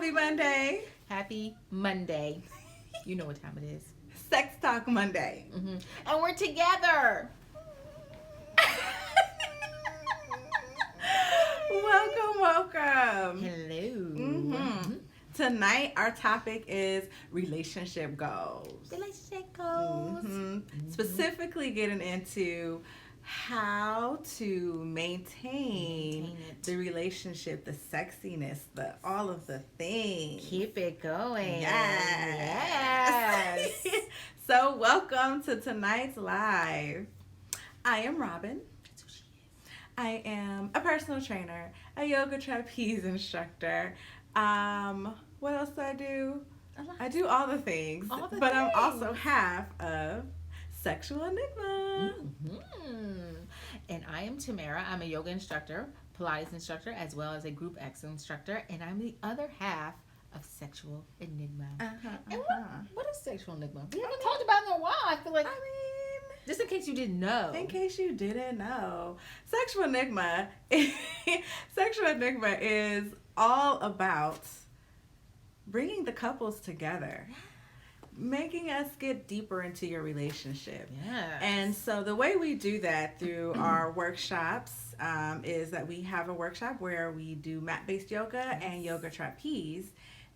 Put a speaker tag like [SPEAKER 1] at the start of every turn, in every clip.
[SPEAKER 1] Happy Monday.
[SPEAKER 2] Happy Monday. You know what time it is.
[SPEAKER 1] Sex Talk Monday.
[SPEAKER 2] Mm-hmm. And we're together.
[SPEAKER 1] Welcome.
[SPEAKER 2] Hello.
[SPEAKER 1] Mm-hmm. Tonight, our topic is relationship goals.
[SPEAKER 2] Relationship goals.
[SPEAKER 1] Specifically getting into how to maintain the relationship, the sexiness, all of the things.
[SPEAKER 2] Keep it going.
[SPEAKER 1] Yes. So welcome to tonight's live. I am Robin.
[SPEAKER 2] That's who she is.
[SPEAKER 1] I am a personal trainer, a yoga trapeze instructor. What else do I do? I do all the things. But I'm also half of Sexual Enigma.
[SPEAKER 2] Mm-hmm. And I am Tamara. I'm a yoga instructor, Pilates instructor, as well as a group X instructor. And I'm the other half of Sexual Enigma. And what is Sexual Enigma? We haven't talked about it in a while. I feel like, just in case you didn't know.
[SPEAKER 1] In case you didn't know. Sexual Enigma is all about bringing the couples together. Making us get deeper into your relationship.
[SPEAKER 2] Yes.
[SPEAKER 1] And so the way we do that through our workshops is that we have a workshop where we do mat-based yoga and yoga trapeze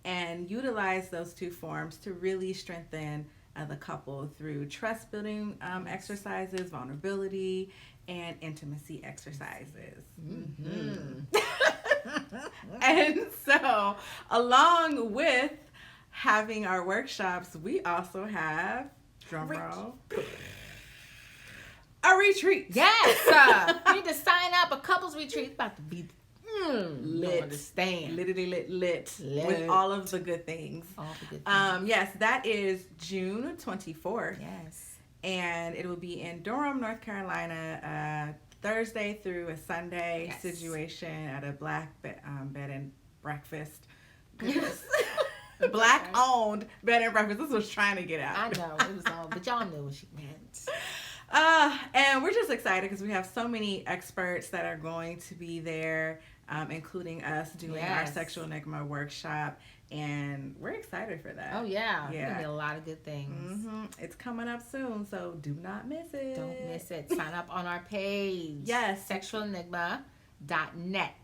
[SPEAKER 1] and utilize those two forms to really strengthen the couple through trust-building exercises, vulnerability, and intimacy exercises. And so along with having our workshops, we also have, drum roll, a retreat.
[SPEAKER 2] Yes! You need to sign up. A couples retreat. It's about to be
[SPEAKER 1] lit.
[SPEAKER 2] Don't understand.
[SPEAKER 1] Literally lit. With all of the good things.
[SPEAKER 2] All the good things.
[SPEAKER 1] Yes, that is June 24th.
[SPEAKER 2] Yes.
[SPEAKER 1] And it will be in Durham, North Carolina, Thursday through a Sunday situation at a black bed and breakfast. Goodness. Black owned bed and breakfast. This was trying to get out.
[SPEAKER 2] I know it was all, but y'all knew what she meant.
[SPEAKER 1] And we're just excited because we have so many experts that are going to be there, including us doing our Sexual Enigma workshop, and we're excited for that.
[SPEAKER 2] Oh yeah, there's gonna be a lot of good things.
[SPEAKER 1] It's coming up soon, so do not miss it.
[SPEAKER 2] Don't miss it. Sign up on our page.
[SPEAKER 1] Yes,
[SPEAKER 2] sexualenigma.net.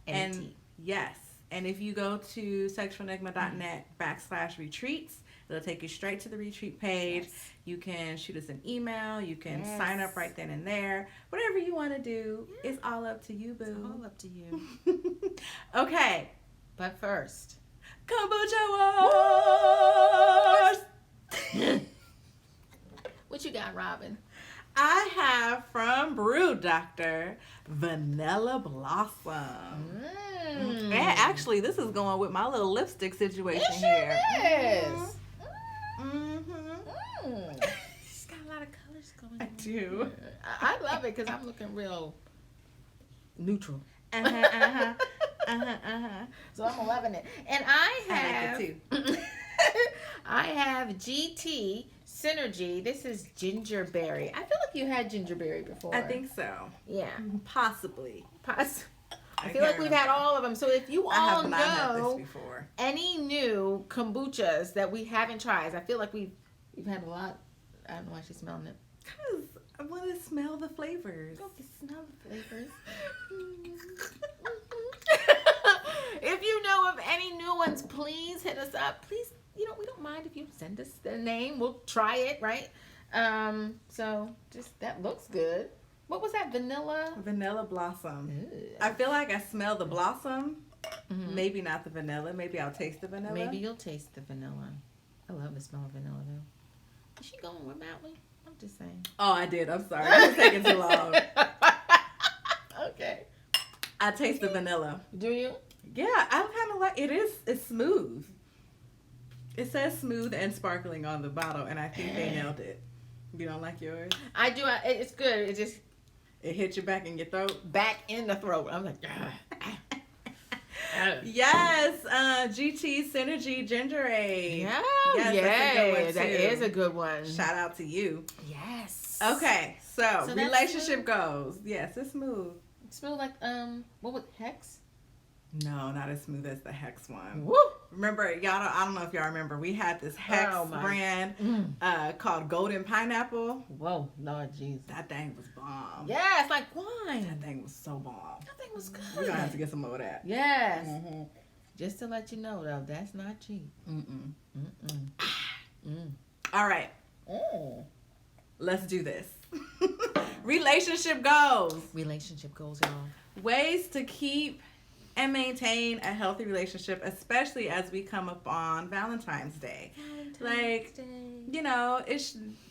[SPEAKER 1] And yes. And if you go to sexualenigma.net/retreats, it'll take you straight to the retreat page. Yes. You can shoot us an email. You can sign up right then and there. Whatever you want to do, it's all up to you, boo.
[SPEAKER 2] It's all up to you.
[SPEAKER 1] Okay.
[SPEAKER 2] But first,
[SPEAKER 1] Kombucha Wars!
[SPEAKER 2] What you got, Robin?
[SPEAKER 1] I have from Brew Doctor Vanilla Blossom. And actually, this is going with my little lipstick situation here.
[SPEAKER 2] It is.
[SPEAKER 1] She's got a lot of colors going on. I do.
[SPEAKER 2] I love it because I'm looking real neutral. So I'm loving it. And I
[SPEAKER 1] like it too.
[SPEAKER 2] I have GT Synergy. This is gingerberry. I feel like you had gingerberry before.
[SPEAKER 1] I think so.
[SPEAKER 2] Yeah.
[SPEAKER 1] Possibly.
[SPEAKER 2] I feel like we've had all of them. So if you all know
[SPEAKER 1] this before.
[SPEAKER 2] Any new kombuchas that we haven't tried, I feel like we've had a lot. I don't know why she's smelling it.
[SPEAKER 1] Because I want to smell the flavors.
[SPEAKER 2] Go smell the flavors. If you know of any new ones, please hit us up. Please, we don't mind if you send us the name. We'll try it, right? So just that looks good. What was that?
[SPEAKER 1] Vanilla blossom.
[SPEAKER 2] Ew.
[SPEAKER 1] I feel like I smell the blossom. Maybe not the vanilla. Maybe I'll taste the vanilla.
[SPEAKER 2] Maybe you'll taste the vanilla. I love the smell of vanilla though. Is she going remotely? I'm just saying.
[SPEAKER 1] Oh, I did. I'm sorry. It was taking too long.
[SPEAKER 2] Okay.
[SPEAKER 1] I taste the vanilla.
[SPEAKER 2] Do you?
[SPEAKER 1] Yeah, I kind of like it. It's smooth. It says smooth and sparkling on the bottle, and I think they nailed it. You don't like yours?
[SPEAKER 2] I do. It's good.
[SPEAKER 1] It hits you back in your throat.
[SPEAKER 2] Back in the throat. I'm like,
[SPEAKER 1] yes, GT Synergy Ginger Ale.
[SPEAKER 2] Yeah,
[SPEAKER 1] yes, that's a good one too.
[SPEAKER 2] That is a good one.
[SPEAKER 1] Shout out to you.
[SPEAKER 2] Yes.
[SPEAKER 1] Okay, so relationship goals. Yes, it's smooth.
[SPEAKER 2] It smells like what was Hex?
[SPEAKER 1] No, not as smooth as the Hex one.
[SPEAKER 2] Woo!
[SPEAKER 1] Remember, I don't know if y'all remember, we had this Hex brand called Golden Pineapple.
[SPEAKER 2] Whoa, Lord Jesus.
[SPEAKER 1] That thing was bomb.
[SPEAKER 2] Yeah, it's like wine.
[SPEAKER 1] That thing was so bomb.
[SPEAKER 2] That thing was good.
[SPEAKER 1] We're going to have to get some more of that.
[SPEAKER 2] Yes. Mm-hmm. Just to let you know, though, that's not cheap.
[SPEAKER 1] Mm-mm.
[SPEAKER 2] Mm-mm.
[SPEAKER 1] All right.
[SPEAKER 2] Mm.
[SPEAKER 1] Let's do this. Relationship goals.
[SPEAKER 2] Relationship goals, y'all.
[SPEAKER 1] Ways to keep and maintain a healthy relationship, especially as we come up on Valentine's Day. It's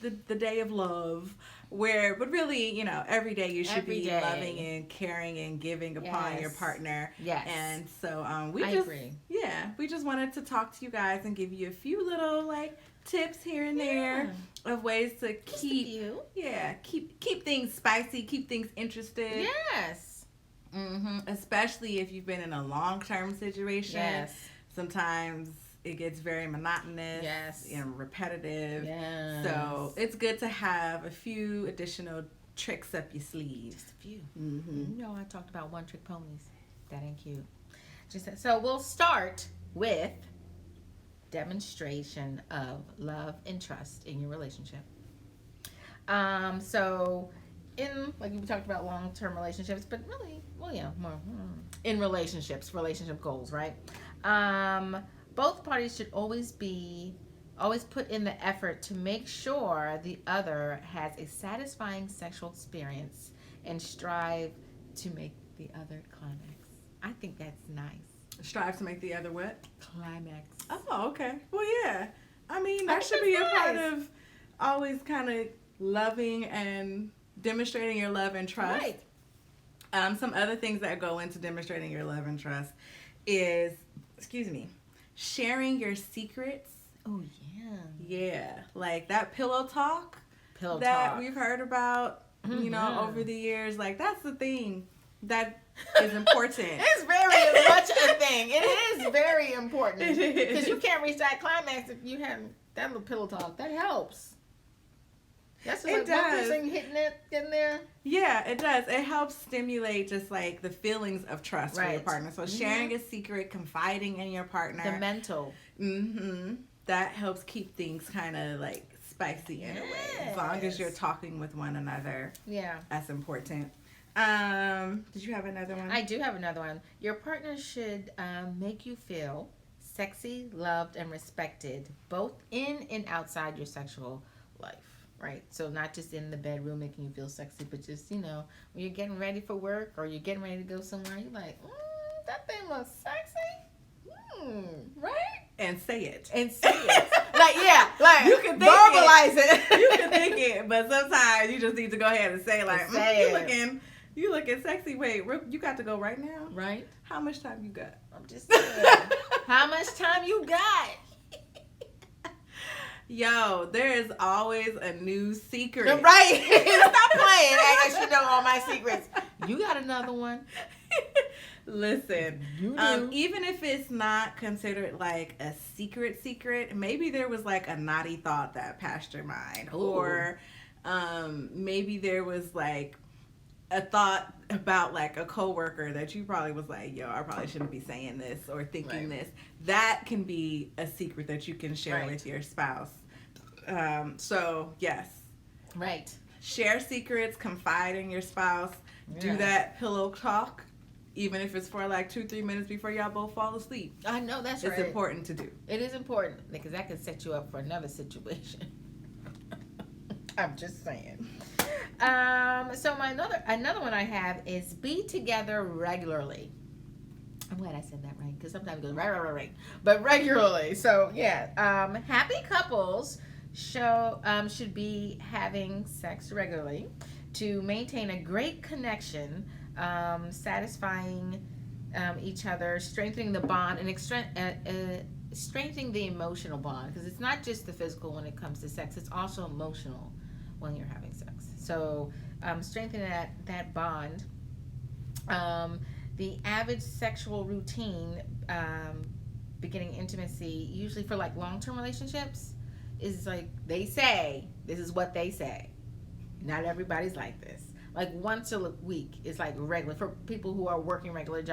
[SPEAKER 1] the day of love, but really, every day you should be loving and caring and giving upon your partner.
[SPEAKER 2] Yes.
[SPEAKER 1] And so
[SPEAKER 2] I agree.
[SPEAKER 1] Yeah, we just wanted to talk to you guys and give you a few little tips here and there of ways to keep things spicy, keep things interested.
[SPEAKER 2] Yes.
[SPEAKER 1] Especially if you've been in a long-term situation.
[SPEAKER 2] Yes.
[SPEAKER 1] Sometimes it gets very monotonous and repetitive.
[SPEAKER 2] Yes.
[SPEAKER 1] So it's good to have a few additional tricks up your sleeve.
[SPEAKER 2] Just a few. I talked about one-trick ponies. That ain't cute. So we'll start with demonstration of love and trust in your relationship. Like we talked about long-term relationships, but really, more in relationship goals, right? Both parties should always put in the effort to make sure the other has a satisfying sexual experience and strive to make the other climax. I think that's nice.
[SPEAKER 1] Strive to make the other what?
[SPEAKER 2] Climax.
[SPEAKER 1] Oh, okay. Well, yeah. I mean, that should be a part of always kind of loving and demonstrating your love and trust.
[SPEAKER 2] Right.
[SPEAKER 1] Some other things that go into demonstrating your love and trust is, sharing your secrets.
[SPEAKER 2] Oh, yeah.
[SPEAKER 1] Yeah. Like that pillow talk we've heard about, over the years. Like, that's the thing that is important.
[SPEAKER 2] It's very much a thing. It is very important. Because you can't reach that climax if you haven't, that little pillow talk. That helps. That's what hitting it in there.
[SPEAKER 1] Yeah, it does. It helps stimulate just the feelings of trust for your partner. So sharing a secret, confiding in your partner.
[SPEAKER 2] The mental.
[SPEAKER 1] That helps keep things kind of spicy in a way. As long as you're talking with one another.
[SPEAKER 2] Yeah.
[SPEAKER 1] That's important. Did you have another one?
[SPEAKER 2] I do have another one. Your partner should make you feel sexy, loved, and respected, both in and outside your sexual life. Right, so not just in the bedroom making you feel sexy, but just, when you're getting ready for work or you're getting ready to go somewhere, you're like, that thing looks sexy. Right?
[SPEAKER 1] And say it.
[SPEAKER 2] You can
[SPEAKER 1] verbalize it. You can think it, but sometimes you just need to go ahead and say, you looking sexy. Wait, you got to go right now?
[SPEAKER 2] Right.
[SPEAKER 1] How much time you got?
[SPEAKER 2] I'm just saying. How much time you got?
[SPEAKER 1] Yo, there is always a new secret.
[SPEAKER 2] Right. Stop playing. I guess you know all my secrets. You got another one.
[SPEAKER 1] Listen, even if it's not considered a secret, maybe there was a naughty thought that passed your mind. Ooh. Or maybe there was a thought about a coworker that you probably was yo, I probably shouldn't be saying this or thinking this. That can be a secret that you can share with your spouse. So yes.
[SPEAKER 2] Right.
[SPEAKER 1] Share secrets, confide in your spouse, do that pillow talk, even if it's for 2-3 minutes before y'all both fall asleep.
[SPEAKER 2] I know that's right.
[SPEAKER 1] It's important to do.
[SPEAKER 2] It is important because that could set you up for another situation. I'm just saying. So another one I have is be together regularly. I'm glad I said that right because sometimes it goes right, but regularly. So yeah, happy couples should be having sex regularly to maintain a great connection, satisfying each other, strengthening the bond, and strengthening the emotional bond, because it's not just the physical when it comes to sex, it's also emotional when you're having sex. So strengthening that bond. The average sexual routine, beginning intimacy, usually for long-term relationships, is they say, this is what they say. Not everybody's like this. Like once a week is like regular for people who are working regular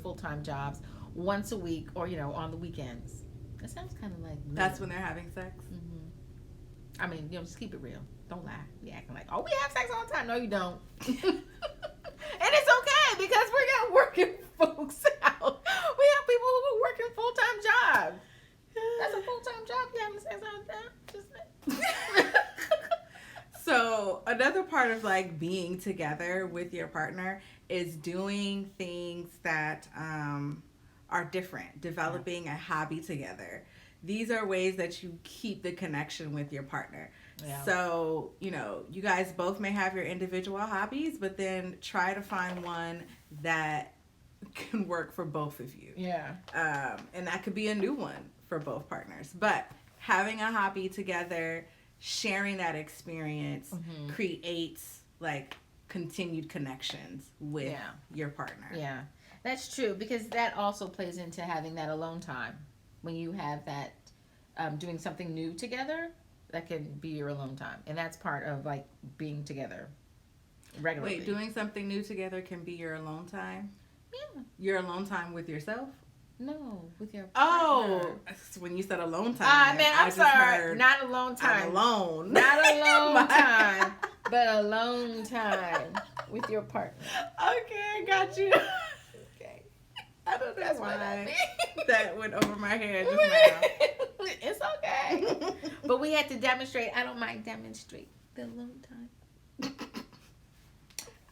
[SPEAKER 2] full-time jobs. Once a week, or on the weekends. That sounds kind of like me.
[SPEAKER 1] That's when they're having sex.
[SPEAKER 2] I mean, just keep it real. Don't lie. Be acting like, oh, we have sex all the time. No, you don't. And it's okay because we got working folks out. We have people who are working full-time jobs. That's a full-time job. You having sex all the time. Just
[SPEAKER 1] So another part of like being together with your partner is doing things that are different, developing a hobby together. These are ways that you keep the connection with your partner. Yeah. So, you guys both may have your individual hobbies, but then try to find one that can work for both of you.
[SPEAKER 2] Yeah.
[SPEAKER 1] And that could be a new one for both partners. But having a hobby together, sharing that experience creates like continued connections with your partner.
[SPEAKER 2] Yeah, that's true, because that also plays into having that alone time. When you have that doing something new together, that can be your alone time, and that's part of like being together regularly.
[SPEAKER 1] Wait, doing something new together can be your alone time?
[SPEAKER 2] Yeah.
[SPEAKER 1] Your alone time with yourself?
[SPEAKER 2] No, with your
[SPEAKER 1] partner. Oh, when you said alone time.
[SPEAKER 2] I'm sorry. Not alone time.
[SPEAKER 1] I'm alone.
[SPEAKER 2] Not alone time, but alone time with your partner.
[SPEAKER 1] Okay, I got you. Okay. I don't know why that went over my head just now.
[SPEAKER 2] It's okay. But we had to demonstrate. I don't mind demonstrate the alone time.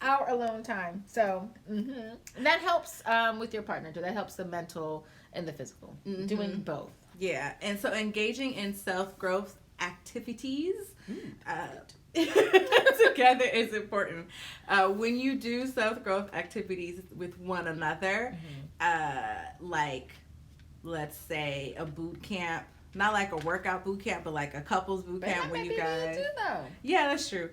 [SPEAKER 2] Our alone time. So and that helps with your partner too. That helps the mental and the physical. Doing both.
[SPEAKER 1] Yeah, and so engaging in self-growth activities together is important. When you do self-growth activities with one another, like let's say a boot camp, not like a workout boot camp, but like a couples boot camp when you guys. Yeah, that's true.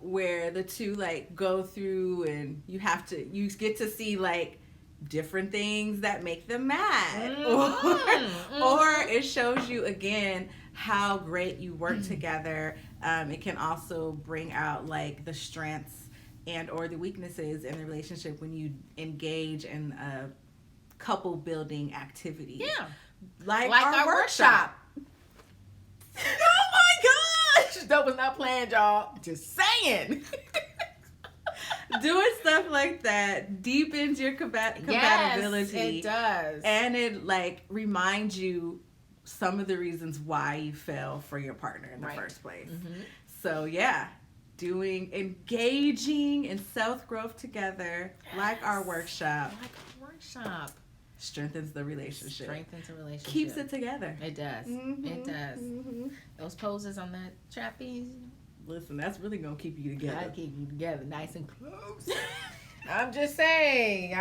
[SPEAKER 1] Where the two like go through and you get to see like different things that make them mad, or it shows you again how great you work together. It can also bring out like the strengths and or the weaknesses in the relationship when you engage in a couple building activity.
[SPEAKER 2] Yeah,
[SPEAKER 1] like our workshop. Oh my gosh!
[SPEAKER 2] That was not planned, y'all. Just saying.
[SPEAKER 1] Doing stuff like that deepens your compatibility.
[SPEAKER 2] Yes, it does.
[SPEAKER 1] And it like reminds you some of the reasons why you fell for your partner in the first place. So yeah, engaging in self-growth together, like our workshop. Strengthens the relationship. Keeps it together.
[SPEAKER 2] It does. It does. Those poses on that trapeze.
[SPEAKER 1] Listen, that's really going to keep you together.
[SPEAKER 2] That'll keep you together nice and close. I'm just saying.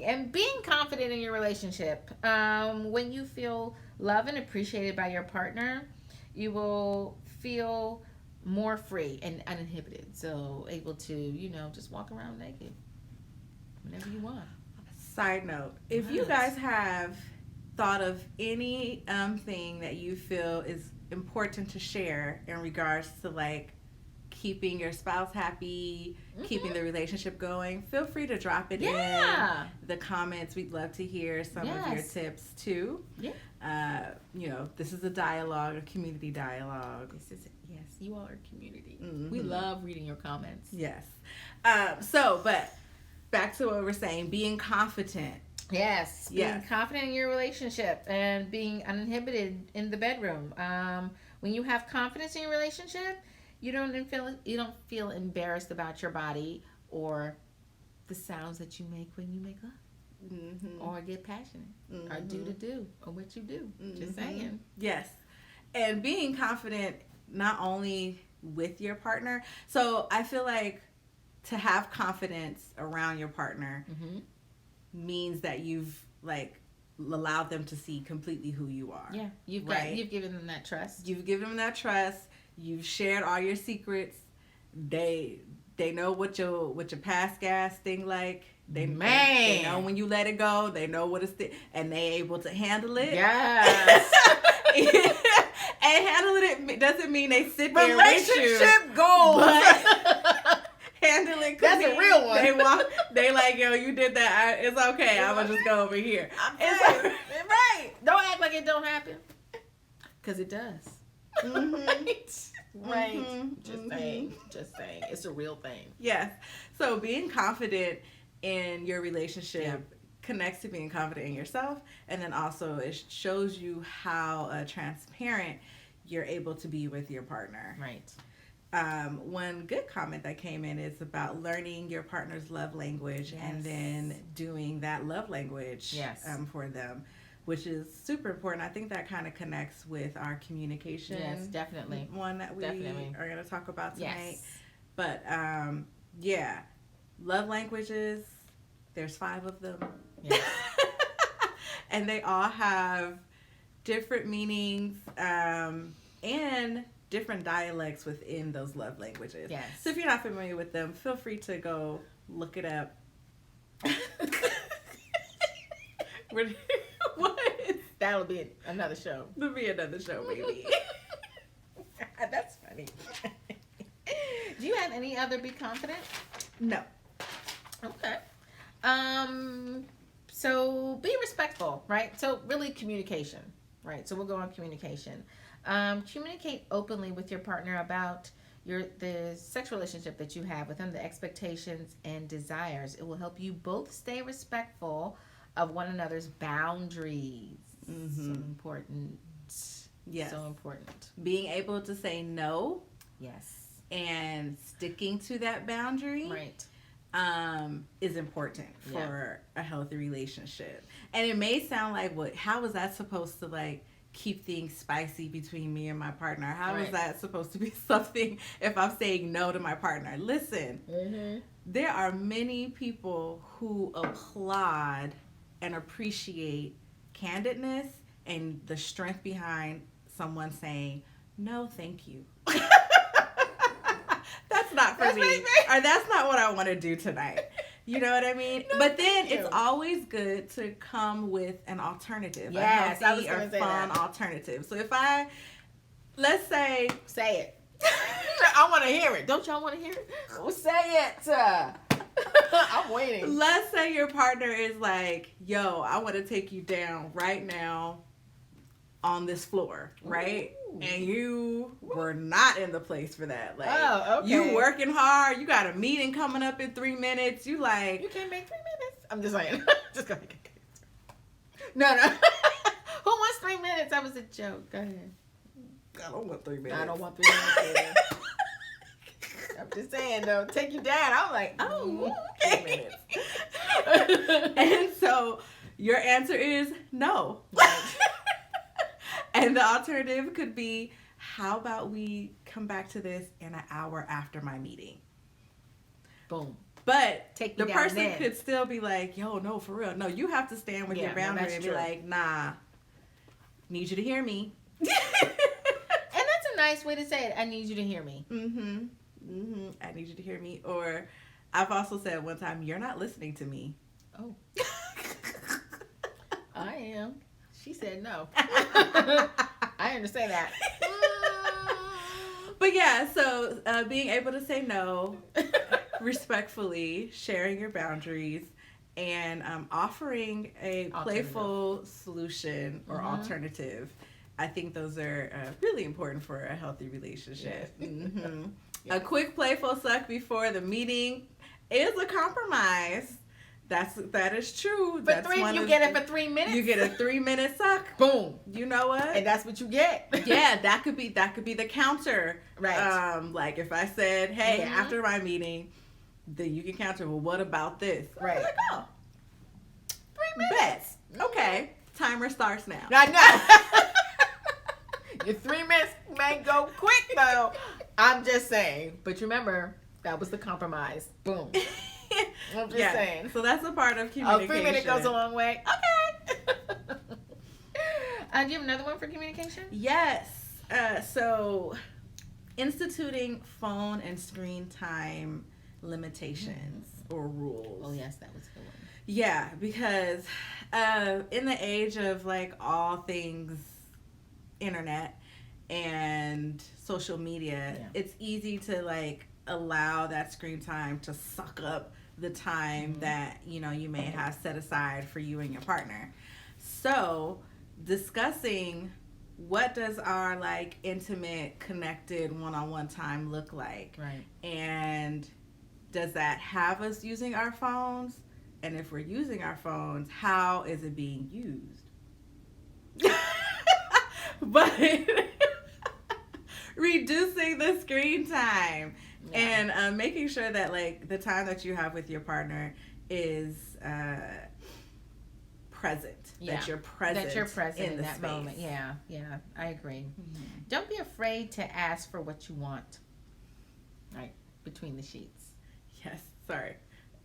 [SPEAKER 2] And being confident in your relationship. When you feel loved and appreciated by your partner, you will feel more free and uninhibited. So able to, just walk around naked whenever you want.
[SPEAKER 1] Side note, if you guys have thought of any thing that you feel is important to share in regards to like keeping your spouse happy, keeping the relationship going, feel free to drop it in the comments. We'd love to hear some of your tips too. This is a dialogue, a community dialogue.
[SPEAKER 2] Yes, you all are community. We love reading your comments.
[SPEAKER 1] Yes. But back to what we're saying, being confident.
[SPEAKER 2] Yes, being confident in your relationship and being uninhibited in the bedroom. When you have confidence in your relationship, you don't feel embarrassed about your body or the sounds that you make when you make love, or get passionate, or do, or what you do. Just saying.
[SPEAKER 1] Yes, and being confident not only with your partner. So I feel like to have confidence around your partner means that you've like allowed them to see completely who you are.
[SPEAKER 2] Yeah, you've given them that trust.
[SPEAKER 1] You've given them that trust. You've shared all your secrets. They know what your past gas thing like. They know when you let it go. They know what it's and they able to handle it.
[SPEAKER 2] Yes.
[SPEAKER 1] And handling it doesn't mean they sit there with you.
[SPEAKER 2] Relationship goals.
[SPEAKER 1] handle it.
[SPEAKER 2] That's a real one.
[SPEAKER 1] They like, yo, you did that. It's okay. I'm gonna just go over here.
[SPEAKER 2] It's right. Don't act like it don't happen, because it does. Right.
[SPEAKER 1] Mm-hmm.
[SPEAKER 2] Just saying. It's a real thing.
[SPEAKER 1] Yes. So being confident in your relationship connects to being confident in yourself, and then also it shows you how transparent you're able to be with your partner.
[SPEAKER 2] Right.
[SPEAKER 1] One good comment that came in is about learning your partner's love language and then doing that love language for them, which is super important. I think that kind of connects with our communication.
[SPEAKER 2] Yes, definitely.
[SPEAKER 1] One that we are going to talk about tonight.
[SPEAKER 2] Yes.
[SPEAKER 1] But love languages, there's 5 of them.
[SPEAKER 2] Yes.
[SPEAKER 1] And they all have different meanings and different dialects within those love languages.
[SPEAKER 2] Yes.
[SPEAKER 1] So if you're not familiar with them, feel free to go look it up. What?
[SPEAKER 2] That'll be another show.
[SPEAKER 1] That'll be another show, maybe.
[SPEAKER 2] That's funny. Do you have any other be confident?
[SPEAKER 1] No.
[SPEAKER 2] Okay. So be respectful, right? So really communication, right? So we'll go on communication. Communicate openly with your partner about the sexual relationship that you have with them, the expectations and desires. It will help you both stay respectful of one another's boundaries. So important.
[SPEAKER 1] Yes.
[SPEAKER 2] So important.
[SPEAKER 1] Being able to say no.
[SPEAKER 2] Yes.
[SPEAKER 1] And sticking to that boundary.
[SPEAKER 2] Right.
[SPEAKER 1] Is important for a healthy relationship. And it may sound like, how is that supposed to like keep things spicy between me and my partner? How is that supposed to be something if I'm saying no to my partner? Listen, there are many people who applaud and appreciate candidness and the strength behind someone saying, no, thank you. That's not for me. Or that's not what I want to do tonight. You know what I mean? No, but then it's always good to come with an alternative.
[SPEAKER 2] Yes,
[SPEAKER 1] a healthy or fun alternative. So if let's say
[SPEAKER 2] it. I want to hear it. Don't y'all want to hear it? Well, say it. I'm waiting.
[SPEAKER 1] Let's say your partner is like, yo, I want to take you down right now on this floor, right? Ooh. And you were not in the place for that. Like, you working hard. You got a meeting coming up in 3 minutes. You like,
[SPEAKER 2] you can't make 3 minutes. I'm just saying. Just go ahead. No. Who wants 3 minutes? That was a joke. Go ahead.
[SPEAKER 1] I don't want 3 minutes.
[SPEAKER 2] I don't want 3 minutes. I'm just saying, though, take you down. I'm like, okay.
[SPEAKER 1] 3 minutes. And so your answer is no. Right. And the alternative could be, how about we come back to this in an hour after my meeting?
[SPEAKER 2] Boom.
[SPEAKER 1] But the person could still be like, yo, no, for real. No, you have to stand with your boundary and be like, nah, need you to hear me.
[SPEAKER 2] And that's a nice way to say it. I need you to hear me.
[SPEAKER 1] I need you to hear me. Or I've also said one time, you're not listening to me.
[SPEAKER 2] Oh. I am. She said no. I understand that.
[SPEAKER 1] But yeah, so being able to say no respectfully, sharing your boundaries, and offering a playful solution or alternative. I think those are really important for a healthy relationship. Yes. A quick playful suck before the meeting is a compromise. That is true.
[SPEAKER 2] But you get it for 3 minutes.
[SPEAKER 1] You get a 3-minute suck.
[SPEAKER 2] Boom.
[SPEAKER 1] You know what?
[SPEAKER 2] And that's what you get.
[SPEAKER 1] Yeah, that could be the counter.
[SPEAKER 2] Right.
[SPEAKER 1] Like if I said, hey, after my meeting, then you can counter. Well, what about this?
[SPEAKER 2] Right.
[SPEAKER 1] Like, 3 minutes. Bet. Okay. Timer starts now.
[SPEAKER 2] I know. Your 3 minutes may go quick though. I'm just saying. But remember, that was the compromise. Boom. I'm just saying.
[SPEAKER 1] So that's a part of communication.
[SPEAKER 2] 3 minutes goes a long way. Okay. Do you have another one for communication?
[SPEAKER 1] Yes. So instituting phone and screen time limitations or rules.
[SPEAKER 2] Oh, yes, that was a good one.
[SPEAKER 1] Yeah, because in the age of like all things internet and social media, it's easy to like allow that screen time to suck up the time that you may have set aside for you and your partner. So discussing what does our like intimate connected one-on-one time look like,
[SPEAKER 2] Right.
[SPEAKER 1] and does that have us using our phones, and if we're using our phones, how is it being used? But reducing the screen time, and making sure that like the time that you have with your partner is present. That you're present.
[SPEAKER 2] That you're present in that
[SPEAKER 1] space.
[SPEAKER 2] moment. Yeah, I agree. Don't be afraid to ask for what you want. Right, between the sheets.
[SPEAKER 1] Yes. Sorry.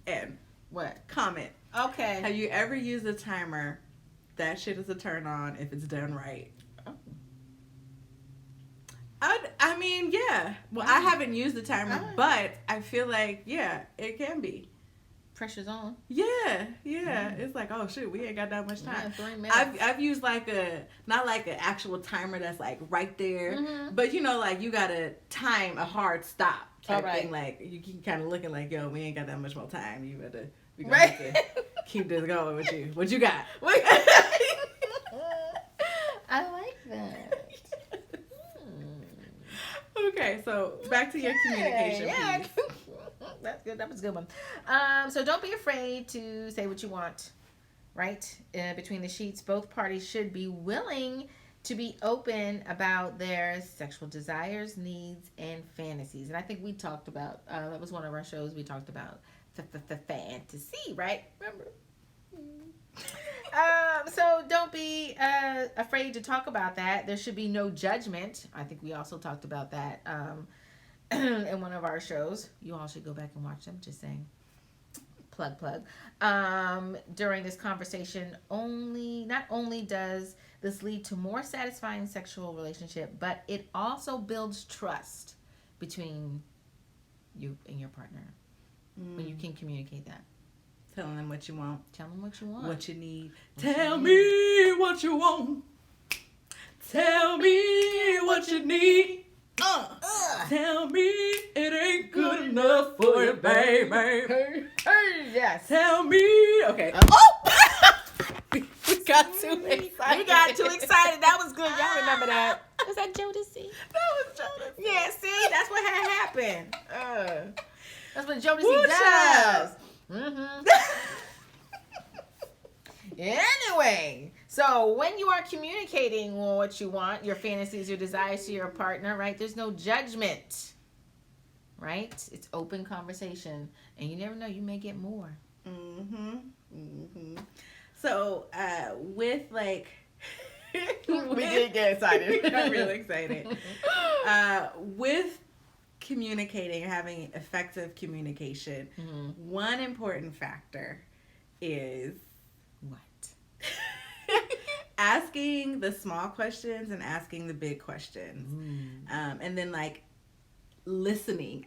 [SPEAKER 1] And
[SPEAKER 2] what?
[SPEAKER 1] Comment.
[SPEAKER 2] Okay.
[SPEAKER 1] Have you ever used a timer? That shit is a turn on if it's done right.
[SPEAKER 2] Oh.
[SPEAKER 1] I mean, yeah. Well, I haven't used the timer, but I feel like, yeah, it can be.
[SPEAKER 2] Pressure's on.
[SPEAKER 1] Yeah. It's like, oh shit, we ain't got that much time.
[SPEAKER 2] 3 minutes.
[SPEAKER 1] I've used like not like an actual timer that's like right there, but like you gotta time a hard stop type thing. Like you keep kind of looking like, yo, we ain't got that much more time. We gonna have to keep this going with you. What you got?
[SPEAKER 2] I like that.
[SPEAKER 1] Okay, so back to your communication piece.
[SPEAKER 2] That's good. That was a good one. So don't be afraid to say what you want, right? Between the sheets, both parties should be willing to be open about their sexual desires, needs, and fantasies. And I think we talked about, that was one of our shows, we talked about the fantasy, right? Remember? So don't be afraid to talk about that. There should be no judgment. I think we also talked about that in one of our shows. You all should go back and watch them. Just saying. Plug. During this conversation, not only does this lead to more satisfying sexual relationship, but it also builds trust between you and your partner when you can communicate that.
[SPEAKER 1] Telling them what you want.
[SPEAKER 2] Tell them what you want.
[SPEAKER 1] What you need. Tell me what you want. Tell me what you need. Tell me it ain't good enough for you, baby.
[SPEAKER 2] Yes.
[SPEAKER 1] Tell me. Okay. We got too excited.
[SPEAKER 2] That was good. Y'all remember that? Was that Jodeci?
[SPEAKER 1] That was Jodeci.
[SPEAKER 2] Yeah, see? That's what had happened. That's what Jodeci does. Anyway, so when you are communicating what you want, your fantasies, your desires to your partner, right? There's no judgment, right? It's open conversation, and you never know, you may get more.
[SPEAKER 1] So, with like,
[SPEAKER 2] we did get excited.
[SPEAKER 1] I'm really excited. With communicating, having effective communication, one important factor is
[SPEAKER 2] what?
[SPEAKER 1] Asking the small questions and asking the big questions. And then like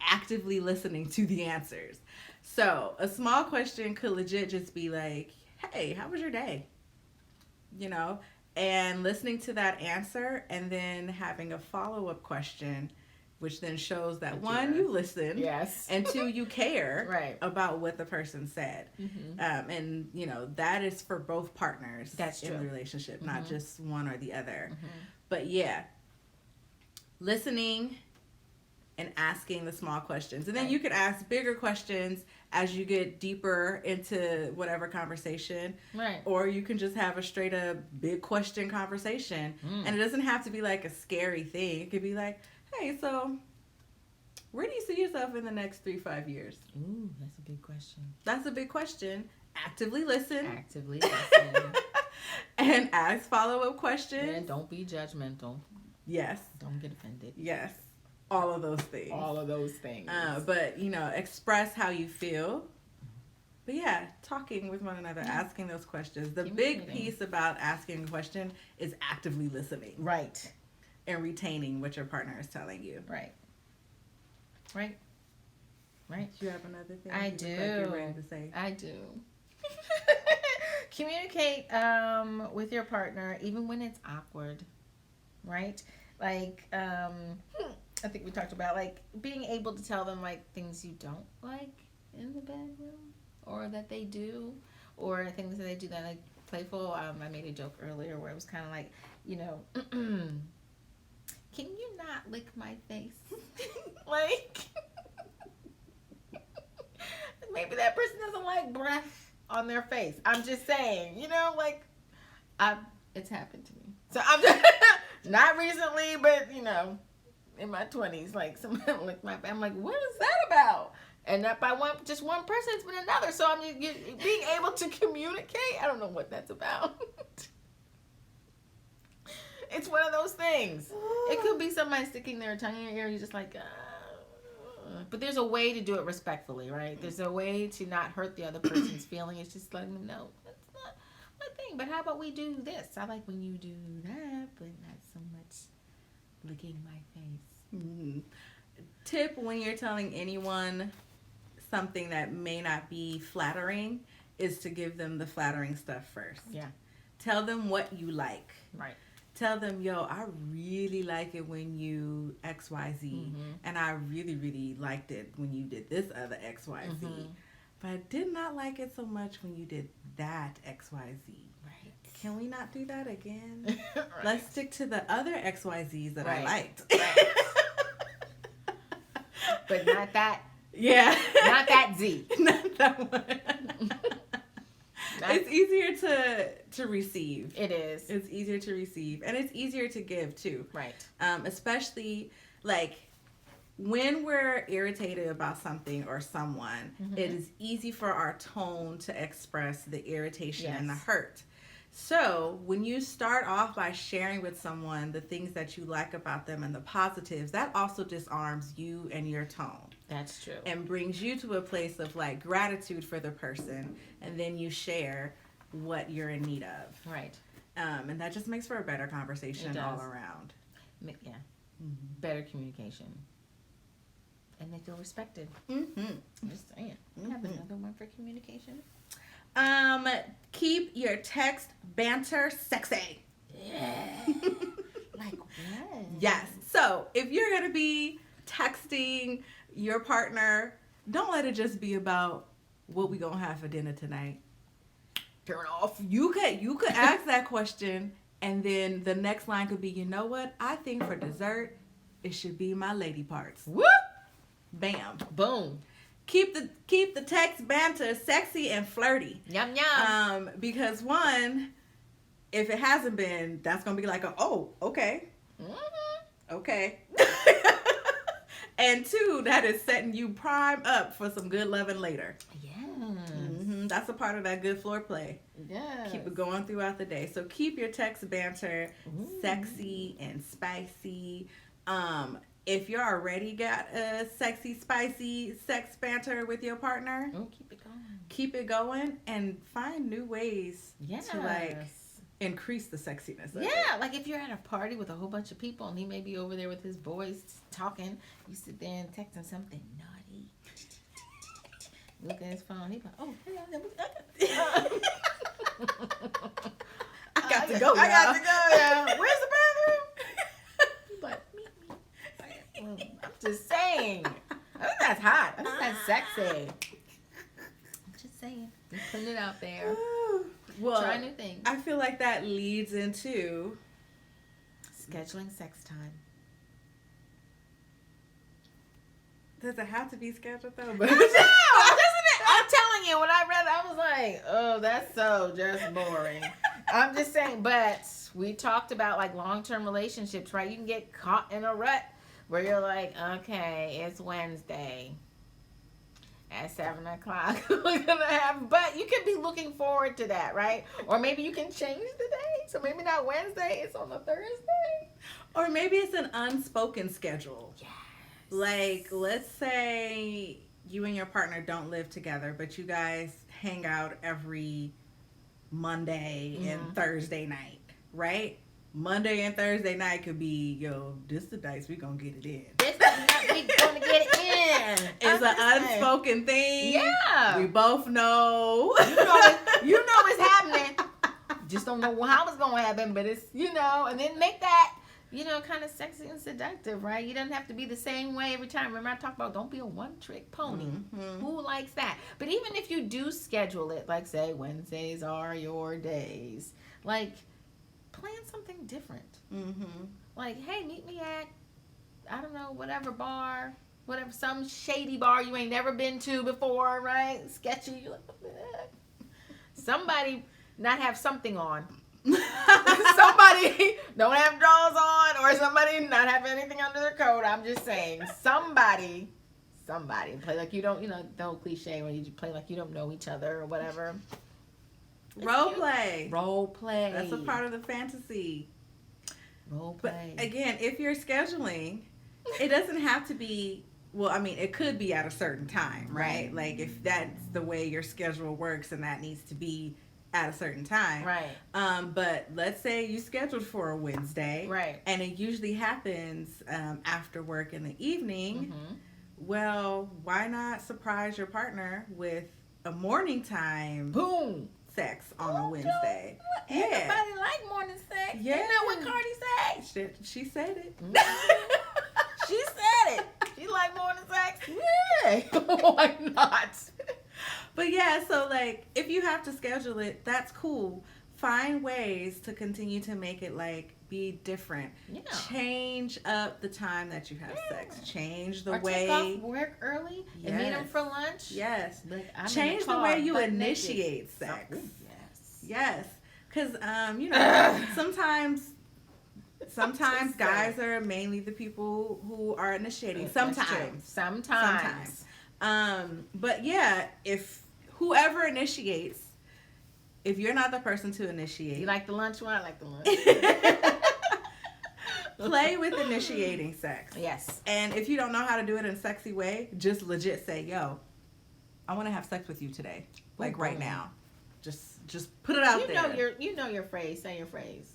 [SPEAKER 1] actively listening to the answers. So a small question could legit just be like, hey, how was your day? And listening to that answer and then having a follow-up question, which then shows that one, you listen,
[SPEAKER 2] yes,
[SPEAKER 1] and two, you care
[SPEAKER 2] right.
[SPEAKER 1] about what the person said. And that is for both partners.
[SPEAKER 2] That's
[SPEAKER 1] in
[SPEAKER 2] true.
[SPEAKER 1] the relationship, not just one or the other. But yeah, listening and asking the small questions, and then you can ask bigger questions as you get deeper into whatever conversation,
[SPEAKER 2] right?
[SPEAKER 1] Or you can just have a straight up big question conversation, and it doesn't have to be like a scary thing. It could be like, hey, so where do you see yourself in the next 3-5 years?
[SPEAKER 2] Ooh, that's a big question.
[SPEAKER 1] That's a big question. Actively listen. And ask follow-up questions.
[SPEAKER 2] And don't be judgmental.
[SPEAKER 1] Yes.
[SPEAKER 2] Don't get offended.
[SPEAKER 1] Yes. All of those things. But, express how you feel. But yeah, talking with one another, asking those questions. The big piece about asking a question is actively listening.
[SPEAKER 2] Right.
[SPEAKER 1] And retaining what your partner is telling you.
[SPEAKER 2] Right.
[SPEAKER 1] Do you have another thing?
[SPEAKER 2] I do.
[SPEAKER 1] Like you're ready to say?
[SPEAKER 2] I do. Communicate with your partner even when it's awkward. Right? Like, I think we talked about like being able to tell them like things you don't like in the bedroom, or that they do, or things that they do that like playful. I made a joke earlier where it was kind of like, you know, can you not lick my face? Like, maybe that person doesn't like breath on their face. I'm just saying, you know, like, it's happened to me. So I'm just, not recently, but, you know, in my 20s, like, someone licked my face. I'm like, what is that about? And not by just one person, it's been another. So I'm being able to communicate. I don't know what that's about. It's one of those things. It could be somebody sticking their tongue in your ear. You're just like, but there's a way to do it respectfully, right? There's a way to not hurt the other person's feeling. It's just letting them know that's not my thing. But how about we do this? I like when you do that, but not so much licking my face.
[SPEAKER 1] Mm-hmm. Tip when you're telling anyone something that may not be flattering is to give them the flattering stuff first.
[SPEAKER 2] Yeah.
[SPEAKER 1] Tell them what you like.
[SPEAKER 2] Right.
[SPEAKER 1] Tell them, yo, I really like it when you XYZ. Mm-hmm. And I really, really liked it when you did this other XYZ. Mm-hmm. But I did not like it so much when you did that XYZ.
[SPEAKER 2] Right.
[SPEAKER 1] Can we not do that again? Right. Let's stick to the other XYZs that
[SPEAKER 2] right.
[SPEAKER 1] I liked.
[SPEAKER 2] Right. But not that.
[SPEAKER 1] Yeah.
[SPEAKER 2] Not that Z.
[SPEAKER 1] Not that one. It's easier to receive.
[SPEAKER 2] It is.
[SPEAKER 1] It's easier to receive. And it's easier to give, too.
[SPEAKER 2] Right.
[SPEAKER 1] Especially, like, when we're irritated about something or someone, mm-hmm. it is easy for our tone to express the irritation yes. and the hurt. So, when you start off by sharing with someone the things that you like about them and the positives, that also disarms you and your tone.
[SPEAKER 2] That's true.
[SPEAKER 1] And brings you to a place of, like, gratitude for the person, and then you share what you're in need of.
[SPEAKER 2] Right. And
[SPEAKER 1] that just makes for a better conversation all around.
[SPEAKER 2] Yeah. Mm-hmm. Better communication. And they feel respected.
[SPEAKER 1] Mm-hmm.
[SPEAKER 2] Just saying. Mm-hmm. Have another one for communication.
[SPEAKER 1] Keep your text banter sexy.
[SPEAKER 2] Yeah. Like what?
[SPEAKER 1] Yes. So if you're gonna be texting your partner, don't let it just be about what we gonna have for dinner tonight. Turn off. You could ask that question, and then the next line could be, you know what? I think for dessert, it should be my lady parts.
[SPEAKER 2] Whoop.
[SPEAKER 1] Bam.
[SPEAKER 2] Boom.
[SPEAKER 1] Keep the text banter sexy and flirty.
[SPEAKER 2] Yum yum.
[SPEAKER 1] Because one, if it hasn't been, that's gonna be like okay. Mm-hmm. Okay. And two, that is setting you prime up for some good loving later.
[SPEAKER 2] Yes.
[SPEAKER 1] Mm-hmm. That's a part of that good floor play.
[SPEAKER 2] Yes.
[SPEAKER 1] Keep it going throughout the day. So keep your text banter sexy and spicy. If you already got a sexy, spicy sex banter with your partner, keep it going and find new ways to like increase the sexiness of it.
[SPEAKER 2] Like if you're at a party with a whole bunch of people and he may be over there with his boys talking, you sit there and text him something naughty. Look at his phone. He's like, oh, hey,
[SPEAKER 1] I got to go,
[SPEAKER 2] yeah. Where's the bathroom? He's like, meet me. I'm just saying. I think that's hot. I think that's sexy. I'm just saying. Just putting it out there.
[SPEAKER 1] Well,
[SPEAKER 2] try new things.
[SPEAKER 1] I feel like that leads into
[SPEAKER 2] scheduling sex time.
[SPEAKER 1] Does it have to be scheduled though?
[SPEAKER 2] No, doesn't it? I'm telling you, when I read it, I was like, oh, that's so just boring. I'm just saying, but we talked about like long-term relationships, right? You can get caught in a rut where you're like, okay, it's Wednesday at 7:00. We're gonna have, but you could be looking forward to that, right? Or maybe you can change the day, so maybe not Wednesday, it's on a Thursday,
[SPEAKER 1] or maybe it's an unspoken schedule.
[SPEAKER 2] Yes. Like,
[SPEAKER 1] let's say you and your partner don't live together, but you guys hang out every Monday and Thursday night, right? Monday and Thursday night could be, yo, this the nights we gonna get it in.
[SPEAKER 2] This the night we gonna get it in.
[SPEAKER 1] It's an unspoken thing.
[SPEAKER 2] Yeah.
[SPEAKER 1] We both know.
[SPEAKER 2] You know it's happening. Just don't know how it's gonna happen, but it's, and then make that kind of sexy and seductive, right? You don't have to be the same way every time. Remember I talked about don't be a one-trick pony.
[SPEAKER 1] Mm-hmm.
[SPEAKER 2] Who likes that? But even if you do schedule it, like say Wednesdays are your days, like plan something different.
[SPEAKER 1] Mm-hmm.
[SPEAKER 2] Like, hey, meet me at, I don't know, whatever bar, whatever, some shady bar you ain't never been to before, right? Sketchy. You like, what the heck? Somebody not have something on. Somebody don't have drawers on, or somebody not have anything under their coat. I'm just saying, somebody play like you don't, the whole cliche when you play like you don't know each other or whatever.
[SPEAKER 1] Role play.
[SPEAKER 2] That's
[SPEAKER 1] a part of the fantasy.
[SPEAKER 2] Role play.
[SPEAKER 1] But again, if you're scheduling, it doesn't have to be. Well, I mean, it could be at a certain time, right? Like if that's the way your schedule works, and that needs to be at a certain time,
[SPEAKER 2] right?
[SPEAKER 1] But let's say you scheduled for a Wednesday,
[SPEAKER 2] right?
[SPEAKER 1] And it usually happens after work in the evening.
[SPEAKER 2] Mm-hmm.
[SPEAKER 1] Well, why not surprise your partner with a morning time?
[SPEAKER 2] Boom.
[SPEAKER 1] Sex on a Wednesday.
[SPEAKER 2] No. Everybody like morning sex.
[SPEAKER 1] Yeah.
[SPEAKER 2] You know what Cardi said?
[SPEAKER 1] She said it.
[SPEAKER 2] She said it. She like morning sex. Yeah. Why not?
[SPEAKER 1] But yeah, so like if you have to schedule it, that's cool. Find ways to continue to make it like be different.
[SPEAKER 2] Yeah.
[SPEAKER 1] Change up the time that you have sex. Change the
[SPEAKER 2] or
[SPEAKER 1] way.
[SPEAKER 2] Take off work early and meet them for lunch.
[SPEAKER 1] Yes.
[SPEAKER 2] Like,
[SPEAKER 1] change the way you initiate sex.
[SPEAKER 2] Oh, yes.
[SPEAKER 1] Yes. Because sometimes guys are mainly the people who are initiating. Sometimes. But yeah, if whoever initiates, if you're not the person to initiate,
[SPEAKER 2] you like the lunch one? I like the lunch.
[SPEAKER 1] Play with initiating sex.
[SPEAKER 2] Yes.
[SPEAKER 1] And if you don't know how to do it in a sexy way, just legit say, "Yo, I want to have sex with you today, like right now." Just put it out there.
[SPEAKER 2] You know your phrase. Say your phrase.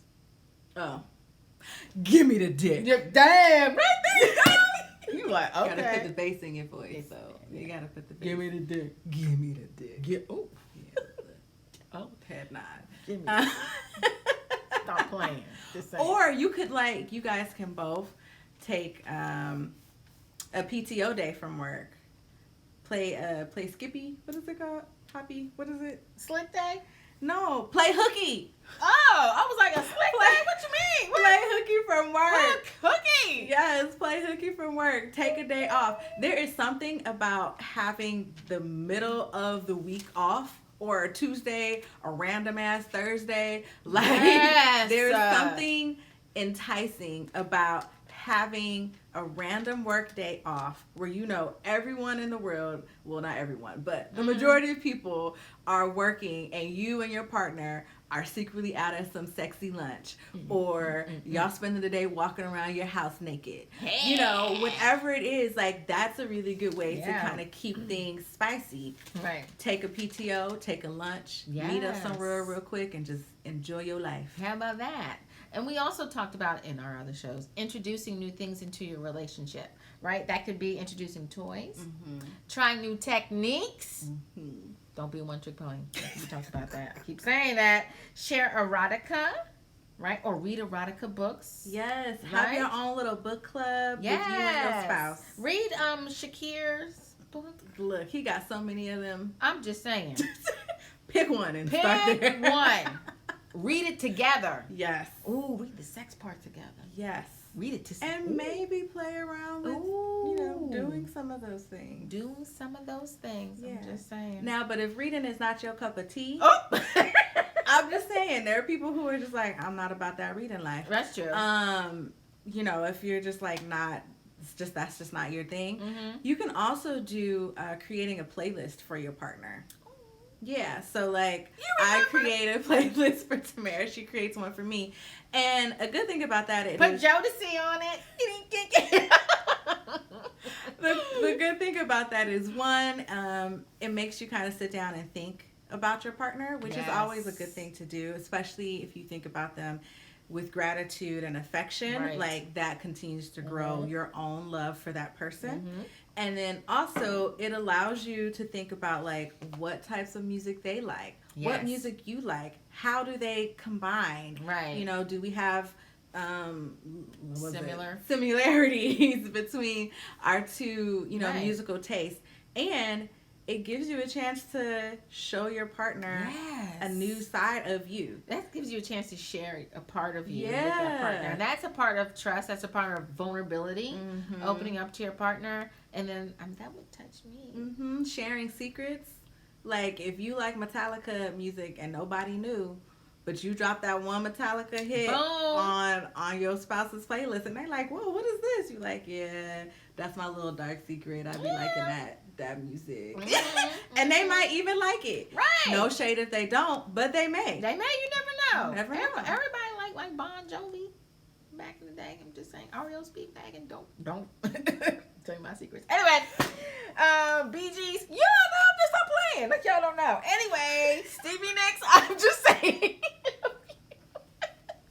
[SPEAKER 1] Oh, give me the dick.
[SPEAKER 2] Damn, right there you go. You like, okay.
[SPEAKER 1] You gotta put the bass in your voice, so you gotta put the bass.
[SPEAKER 2] Give me the dick.
[SPEAKER 1] Give me the dick.
[SPEAKER 2] Oh.
[SPEAKER 1] Yeah. Head nod.
[SPEAKER 2] Give me Stop playing. Just saying.
[SPEAKER 1] Or you could you guys can both take a PTO day from work. Play Skippy. What is it called? Hoppy. What is it?
[SPEAKER 2] Slick day?
[SPEAKER 1] No. Play hooky.
[SPEAKER 2] Oh, I was like a slick day? What you mean? What?
[SPEAKER 1] Play hooky from work.
[SPEAKER 2] Hooky.
[SPEAKER 1] Yes, play hooky from work. Take a day off. There is something about having the middle of the week off, or a Tuesday, a random ass Thursday. There's something enticing about having a random work day off where everyone in the world, well, not everyone, but the majority of people are working, and you and your partner are secretly out at some sexy lunch, or y'all spending the day walking around your house naked.
[SPEAKER 2] Hey.
[SPEAKER 1] Whatever it is, that's a really good way to kind of keep things spicy.
[SPEAKER 2] Right.
[SPEAKER 1] Take a PTO, take a lunch, meet up somewhere real quick, and just enjoy your life.
[SPEAKER 2] How about that? And we also talked about in our other shows, introducing new things into your relationship, right? That could be introducing toys, trying new techniques. Don't be a one-trick pony. We talked about that. I keep saying that. Share erotica, right? Or read erotica books.
[SPEAKER 1] Yes. Have your own little book club with you and your spouse.
[SPEAKER 2] Read Shakir's book.
[SPEAKER 1] Look, he got so many of them.
[SPEAKER 2] I'm just saying.
[SPEAKER 1] Pick one and start there.
[SPEAKER 2] Pick one. Read it together.
[SPEAKER 1] Yes.
[SPEAKER 2] Ooh, read the sex part together.
[SPEAKER 1] Yes.
[SPEAKER 2] Read it
[SPEAKER 1] and maybe play around with, doing some of those things.
[SPEAKER 2] Doing some of those things. Yeah. I'm just saying.
[SPEAKER 1] Now, but if reading is not your cup of tea,
[SPEAKER 2] I'm
[SPEAKER 1] just saying there are people who are just like, I'm not about that reading life.
[SPEAKER 2] That's true.
[SPEAKER 1] If you're just that's just not your thing. You can also do creating a playlist for your partner. Yeah, so I create a playlist for Tamara. She creates one for me, and a good thing about that is
[SPEAKER 2] put Jodeci on it.
[SPEAKER 1] The good thing about that is one, it makes you kind of sit down and think about your partner, which is always a good thing to do, especially if you think about them with gratitude and affection. Right. That continues to grow your own love for that person. And then also it allows you to think about what types of music they like, what music you like, how do they combine?
[SPEAKER 2] Right.
[SPEAKER 1] Do we have similarities between our two,
[SPEAKER 2] Right.
[SPEAKER 1] musical tastes, and it gives you a chance to show your partner a new side of you.
[SPEAKER 2] That gives you a chance to share a part of you with
[SPEAKER 1] Yeah.
[SPEAKER 2] that partner. And that's a part of trust. That's a part of vulnerability, opening up to your partner. And then that would touch me.
[SPEAKER 1] Sharing secrets. Like, if you like Metallica music and nobody knew, but you drop that one Metallica hit on your spouse's playlist, and they like, whoa, what is this? You like, yeah, that's my little dark secret. I be liking that music. And they might even like it.
[SPEAKER 2] Right.
[SPEAKER 1] No shade if they don't, but they may.
[SPEAKER 2] They may. You never know.
[SPEAKER 1] Never know.
[SPEAKER 2] Everybody like Bon Jovi back in the day. I'm just saying, REO Speedwagon. Don't tell you my secrets. Anyway, Bee Gees. You don't know. I'm just not playing. Like y'all don't know. Anyway, Stevie Nicks. I'm just saying.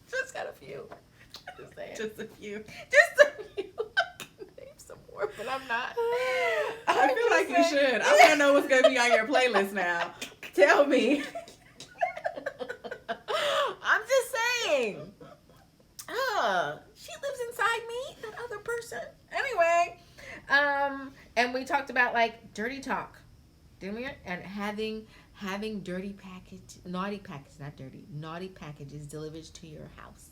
[SPEAKER 2] Just got a few. Just saying.
[SPEAKER 1] Just a few.
[SPEAKER 2] Just a few. I can name some more, but I'm not.
[SPEAKER 1] I feel like you should. I want to know what's going to be on your playlist now. Tell me.
[SPEAKER 2] I'm just saying. She lives inside me, that other person. Anyway, and we talked about like dirty talk, didn't we? And having naughty packages delivered to your house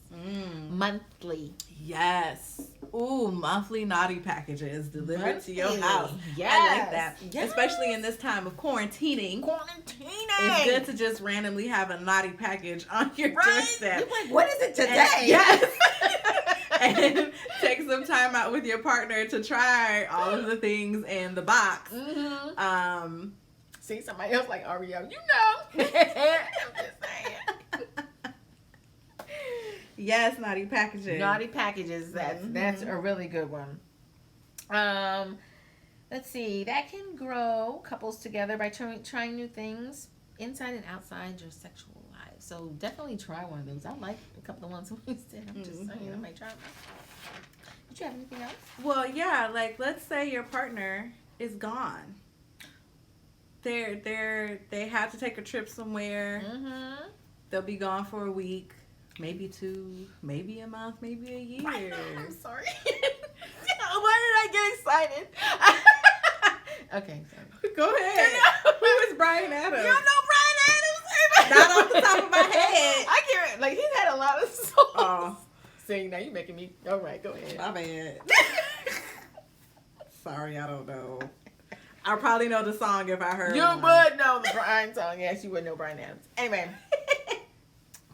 [SPEAKER 2] monthly.
[SPEAKER 1] Yes. Ooh, monthly naughty packages delivered to your house.
[SPEAKER 2] Yes.
[SPEAKER 1] I like that. Yes. Especially in this time of quarantining. It's good to just randomly have a naughty package on your doorstep.
[SPEAKER 2] You're like, what is it today?
[SPEAKER 1] Yes. And take some time out with your partner to try all of the things in the box.
[SPEAKER 2] See somebody else like REO, you know. I'm just saying.
[SPEAKER 1] Yes, naughty packages.
[SPEAKER 2] Naughty packages. That's a really good one. Let's see. That can grow couples together by trying new things inside and outside your sexual lives. So definitely try one of those. I like a couple of ones we did. I'm just saying. I might try them. Did you have anything else?
[SPEAKER 1] Well, yeah. Like, let's say your partner is gone. They have to take a trip somewhere. They'll be gone for a week, maybe 2, maybe a month, maybe a year.
[SPEAKER 2] I'm sorry. Why did I get excited? Okay, sorry.
[SPEAKER 1] Go ahead. Who is Brian Adams?
[SPEAKER 2] You don't know Brian Adams?
[SPEAKER 1] Not off the top of my head.
[SPEAKER 2] I can't. Like, he's had a lot of songs. Oh. See, now you're making me. All right, go ahead.
[SPEAKER 1] My bad. Sorry, I don't know. I probably know the song if I heard
[SPEAKER 2] You
[SPEAKER 1] one.
[SPEAKER 2] would know the Brian song. Yes, you would know Brian Adams. Anyway.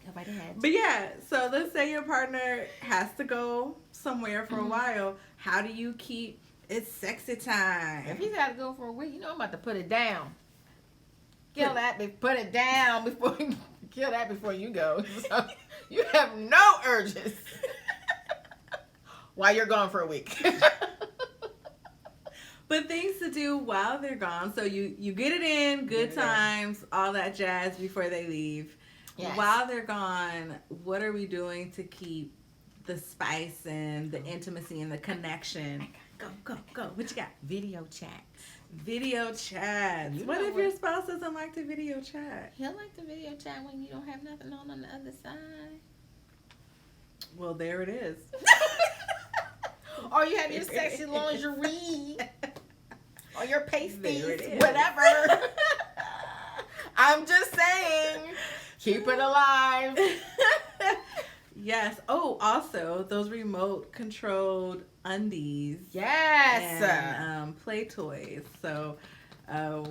[SPEAKER 2] Go right ahead.
[SPEAKER 1] But yeah, so let's say your partner has to go somewhere for a while. How do you keep it sexy time?
[SPEAKER 2] If he's got to go for a week, you know I'm about to put it down. Put it down before you kill that before you go. So you have no urges while you're gone for a week.
[SPEAKER 1] But things to do while they're gone. So you get it in, good times, all that jazz before they leave. Yes. While they're gone, what are we doing to keep the spice and the intimacy and the connection? Go. What you got?
[SPEAKER 2] Video chats.
[SPEAKER 1] Video chats. What if your spouse doesn't like to video chat?
[SPEAKER 2] He'll like the video chat when you don't have nothing on the other side.
[SPEAKER 1] Well, there it is.
[SPEAKER 2] Or you have your sexy lingerie. Or your pasties.
[SPEAKER 1] Whatever.
[SPEAKER 2] I'm just saying. Keep it alive.
[SPEAKER 1] Yes. Oh, also those remote controlled undies.
[SPEAKER 2] Yes.
[SPEAKER 1] And play toys. So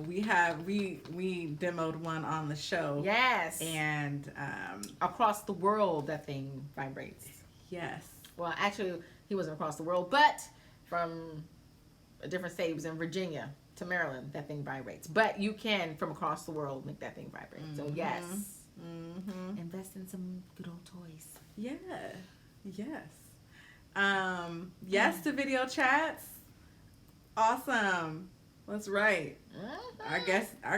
[SPEAKER 1] we demoed one on the show.
[SPEAKER 2] Yes.
[SPEAKER 1] And
[SPEAKER 2] across the world that thing vibrates.
[SPEAKER 1] Yes.
[SPEAKER 2] Well, actually he wasn't across the world, but from a different state. He was in Virginia to Maryland. That thing vibrates. But you can, from across the world, make that thing vibrate. So yes. Invest in some good old toys.
[SPEAKER 1] Yeah. Yes. Yes to video chats. Awesome. That's right. Our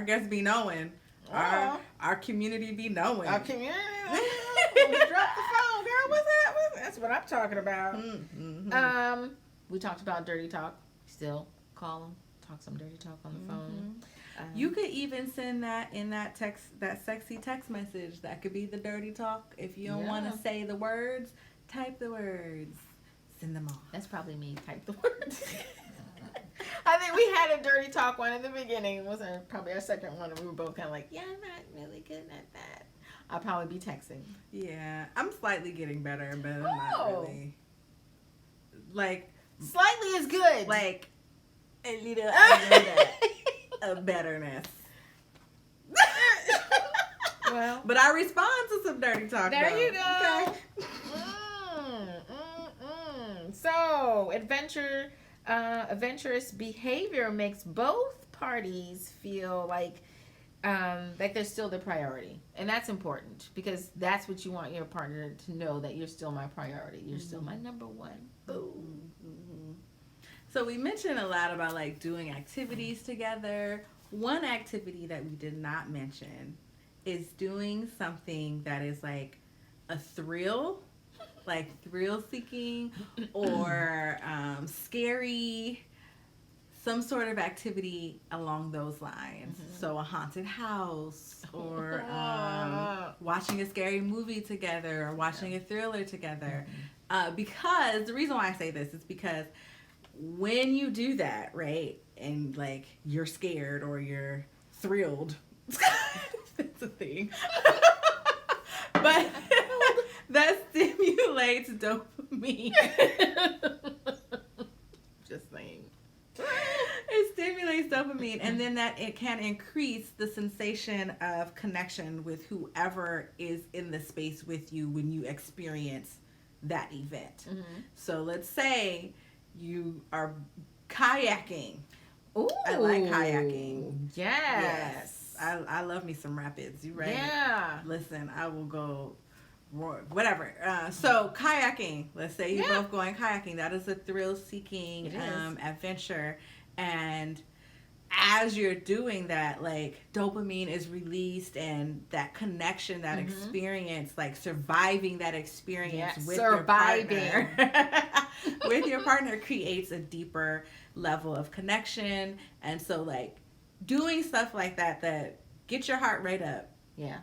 [SPEAKER 1] guests be knowing. Our community be knowing.
[SPEAKER 2] Our community. We dropped the phone, girl. What's that? That's what I'm talking about. We talked about dirty talk. Still call them. Talk some dirty talk on the phone.
[SPEAKER 1] You could even send that in that text, that sexy text message. That could be the dirty talk. If you don't want to say the words, Type the words. Send them off.
[SPEAKER 2] That's probably me. Type the words. I think we had a dirty talk one in the beginning. It was probably our second one, and we were both kind of like, yeah, I'm not really good at that. I'll probably be texting.
[SPEAKER 1] Yeah, I'm slightly getting better, but I'm not really. Like,
[SPEAKER 2] slightly is good.
[SPEAKER 1] Like, a little of betterness.
[SPEAKER 2] Well,
[SPEAKER 1] but I respond to some dirty talk.
[SPEAKER 2] There
[SPEAKER 1] though.
[SPEAKER 2] you go.
[SPEAKER 1] Okay.
[SPEAKER 2] So, adventurous behavior makes both parties feel like they're still the priority, and that's important because that's what you want your partner to know, that you're still my priority. You're still my number one. Boom.
[SPEAKER 1] Mm-hmm. So we mentioned a lot about like doing activities together. One activity that we did not mention is doing something that is like a thrill. Like thrill seeking or scary, some sort of activity along those lines. Mm-hmm. So a haunted house or watching a scary movie together or watching a thriller together. Mm-hmm. Because the reason why I say this is because when you do that, right, and like you're scared or you're thrilled, that's a thing. But that stimulates dopamine. Just saying. It stimulates dopamine, and then that it can increase the sensation of connection with whoever is in the space with you when you experience that event. Mm-hmm. So let's say you are kayaking.
[SPEAKER 2] Ooh,
[SPEAKER 1] I like kayaking.
[SPEAKER 2] Yes.
[SPEAKER 1] I love me some rapids. You ready?
[SPEAKER 2] Yeah.
[SPEAKER 1] Listen, I will go. Whatever. So kayaking. Let's say you're both going kayaking. That is a thrill-seeking adventure, and as you're doing that, like dopamine is released, and that connection, that experience, like surviving that experience with your partner, with your partner creates a deeper level of connection, and so like doing stuff like that get your heart rate up. Yeah.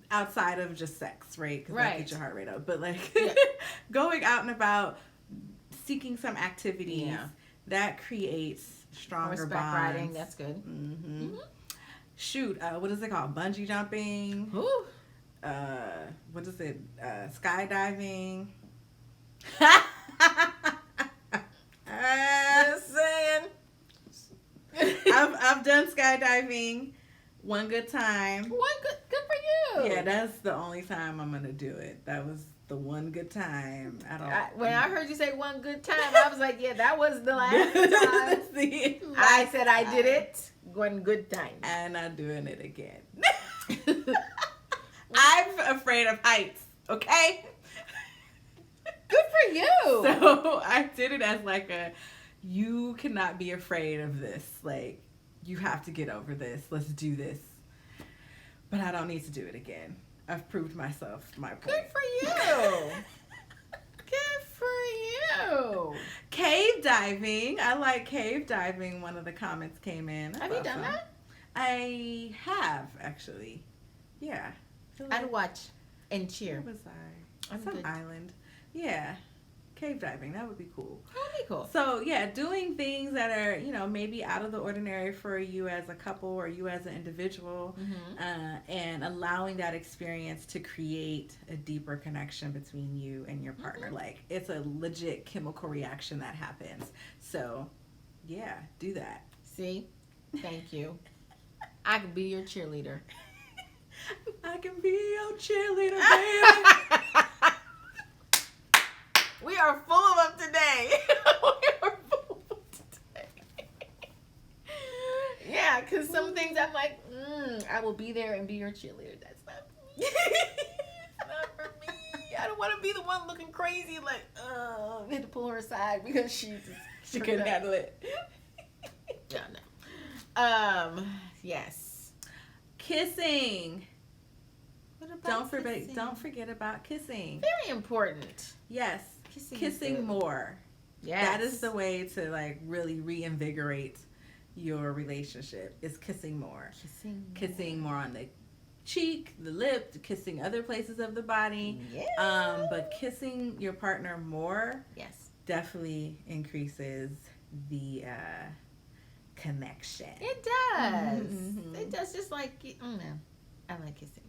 [SPEAKER 1] Outside of just sex, right? Because that gets your heart rate up. But like going out and about, seeking some activities, that creates stronger
[SPEAKER 2] horseback
[SPEAKER 1] bonds.
[SPEAKER 2] Riding, that's good.
[SPEAKER 1] Mm-hmm. Mm-hmm. Shoot, what is it called? Bungee jumping.
[SPEAKER 2] Ooh.
[SPEAKER 1] What is it? Skydiving.
[SPEAKER 2] Just saying.
[SPEAKER 1] I've done skydiving. One good time.
[SPEAKER 2] Good for you.
[SPEAKER 1] Yeah, that's the only time I'm gonna do it. That was the one good time.
[SPEAKER 2] When I heard you say one good time, I was like, yeah, that was the last time. I said I did it. One good time.
[SPEAKER 1] And I'm doing it again. I'm afraid of heights, okay?
[SPEAKER 2] Good for you.
[SPEAKER 1] So I did it as like you cannot be afraid of this. Like, you have to get over this. Let's do this. But I don't need to do it again. I've proved myself my point.
[SPEAKER 2] Good for you. Good for you.
[SPEAKER 1] Cave diving. I like cave diving. One of the comments came in.
[SPEAKER 2] Have you done that?
[SPEAKER 1] I have, actually. Yeah.
[SPEAKER 2] I'd watch and cheer.
[SPEAKER 1] Where was I? Some island. Yeah. Cave diving. That would be cool.
[SPEAKER 2] That would be cool.
[SPEAKER 1] So, yeah, doing things that are, maybe out of the ordinary for you as a couple or you as an individual, and allowing that experience to create a deeper connection between you and your partner. Like, it's a legit chemical reaction that happens. So, yeah, do that.
[SPEAKER 2] See? Thank you. I can be your cheerleader.
[SPEAKER 1] I can be your cheerleader, baby.
[SPEAKER 2] We are full of them today. We are full of them today. Yeah, because some things I'm like, I will be there and be your cheerleader. That's not for me. It's not for me. I don't want to be the one looking crazy, like, we had to pull her aside because she
[SPEAKER 1] couldn't handle it.
[SPEAKER 2] Yeah, no. Yes.
[SPEAKER 1] Kissing.
[SPEAKER 2] What about kissing?
[SPEAKER 1] Don't forget about kissing.
[SPEAKER 2] Very important.
[SPEAKER 1] Yes. Kissing more.
[SPEAKER 2] Yes.
[SPEAKER 1] That is the way to like really reinvigorate your relationship. Is kissing more. Kissing more on the cheek, the lip, kissing other places of the body.
[SPEAKER 2] Yeah.
[SPEAKER 1] But kissing your partner more,
[SPEAKER 2] Yes.
[SPEAKER 1] definitely increases the connection.
[SPEAKER 2] It does.
[SPEAKER 1] Mm-hmm.
[SPEAKER 2] It does. Just like, I don't know. I like kissing.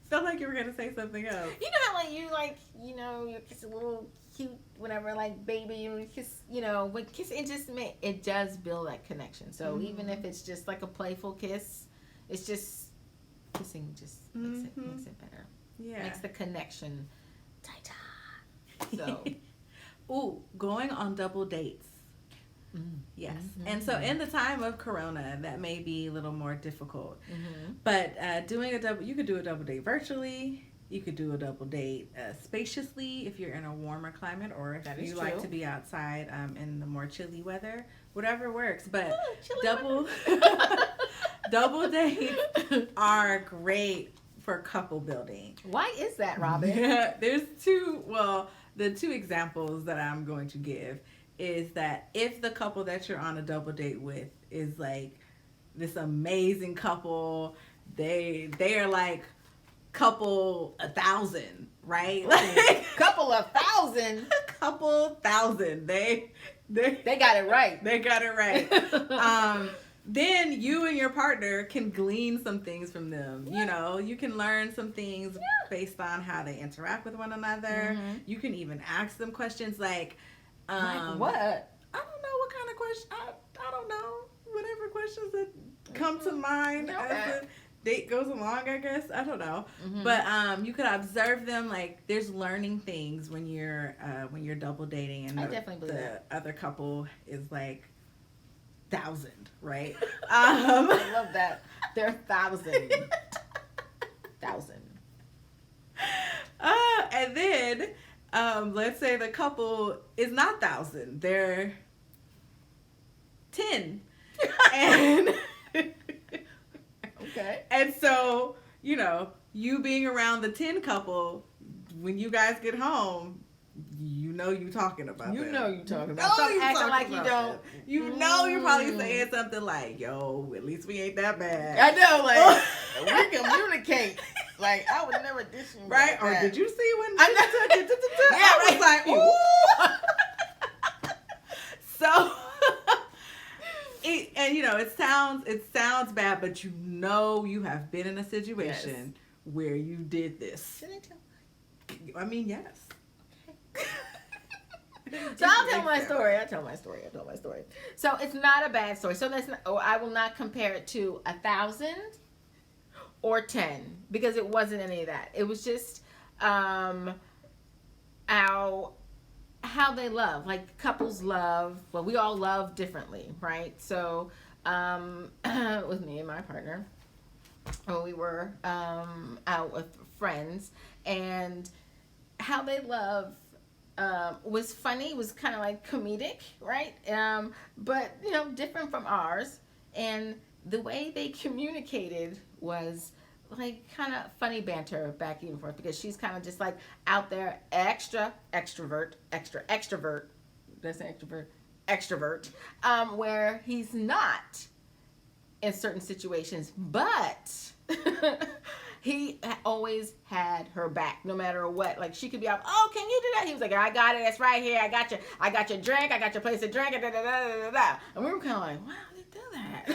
[SPEAKER 1] Felt like you were gonna say something else.
[SPEAKER 2] You know how like you kiss a little cute whatever like baby, you kiss, when kiss it does build that connection. So even if it's just like a playful kiss, it's just kissing just makes it better.
[SPEAKER 1] Yeah.
[SPEAKER 2] Makes the connection tighter. So
[SPEAKER 1] ooh, going on double dates. Yes. And so in the time of Corona, that may be a little more difficult. But you could do a double date virtually. You could do a double date spaciously if you're in a warmer climate, or if you like to be outside in the more chilly weather. Whatever works. But double dates are great for couple building.
[SPEAKER 2] Why is that, Robin?
[SPEAKER 1] There's the two examples that I'm going to give is that if the couple that you're on a double date with is like this amazing couple, they are like couple 1,000, right? Like
[SPEAKER 2] couple 1,000.
[SPEAKER 1] Couple 1,000. They
[SPEAKER 2] got it right.
[SPEAKER 1] They got it right. Then you and your partner can glean some things from them. You can learn some things based on how they interact with one another. You can even ask them questions like
[SPEAKER 2] what?
[SPEAKER 1] I don't know what kind of question. I don't know. Whatever questions that come to mind as the date goes along, I guess. I don't know. But you could observe them. Like there's learning things when you're double dating, and
[SPEAKER 2] I definitely believe
[SPEAKER 1] the
[SPEAKER 2] that.
[SPEAKER 1] other couple is like 1,000, right?
[SPEAKER 2] I love that. They're 1,000. 1,000.
[SPEAKER 1] And then let's say the couple is not 1,000. They're 10. And
[SPEAKER 2] okay.
[SPEAKER 1] And so, you being around the 10 couple, when you guys get home, you talking about
[SPEAKER 2] You
[SPEAKER 1] them.
[SPEAKER 2] know you talking about. Stop acting like you don't.
[SPEAKER 1] You're probably saying something like, "Yo, at least we ain't that bad."
[SPEAKER 2] I know, like we communicate. Like I would never dish you.
[SPEAKER 1] Right?
[SPEAKER 2] Like
[SPEAKER 1] Or
[SPEAKER 2] that.
[SPEAKER 1] did you see when?
[SPEAKER 2] I
[SPEAKER 1] was like, ooh. So, it sounds bad, but you have been in a situation where you did this.
[SPEAKER 2] Did I tell?
[SPEAKER 1] I mean, yes.
[SPEAKER 2] So I'll tell my story. So it's not a bad story. So I will not compare it to 1,000 or 10 because it wasn't any of that. It was just how they love. Like couples love. Well, we all love differently, right? So with me and my partner, when we were out with friends, and how they love. Was funny, was kind of like comedic, right? But different from ours. And the way they communicated was like kind of funny banter back and forth because she's kind of just like out there, extrovert. That's an extrovert. Where he's not in certain situations, but he always had her back, no matter what. Like she could be out. Oh, can you do that? He was like, I got it. That's right here. I got your drink. I got your place to drink. And we were kind of like, wow, how did he do that?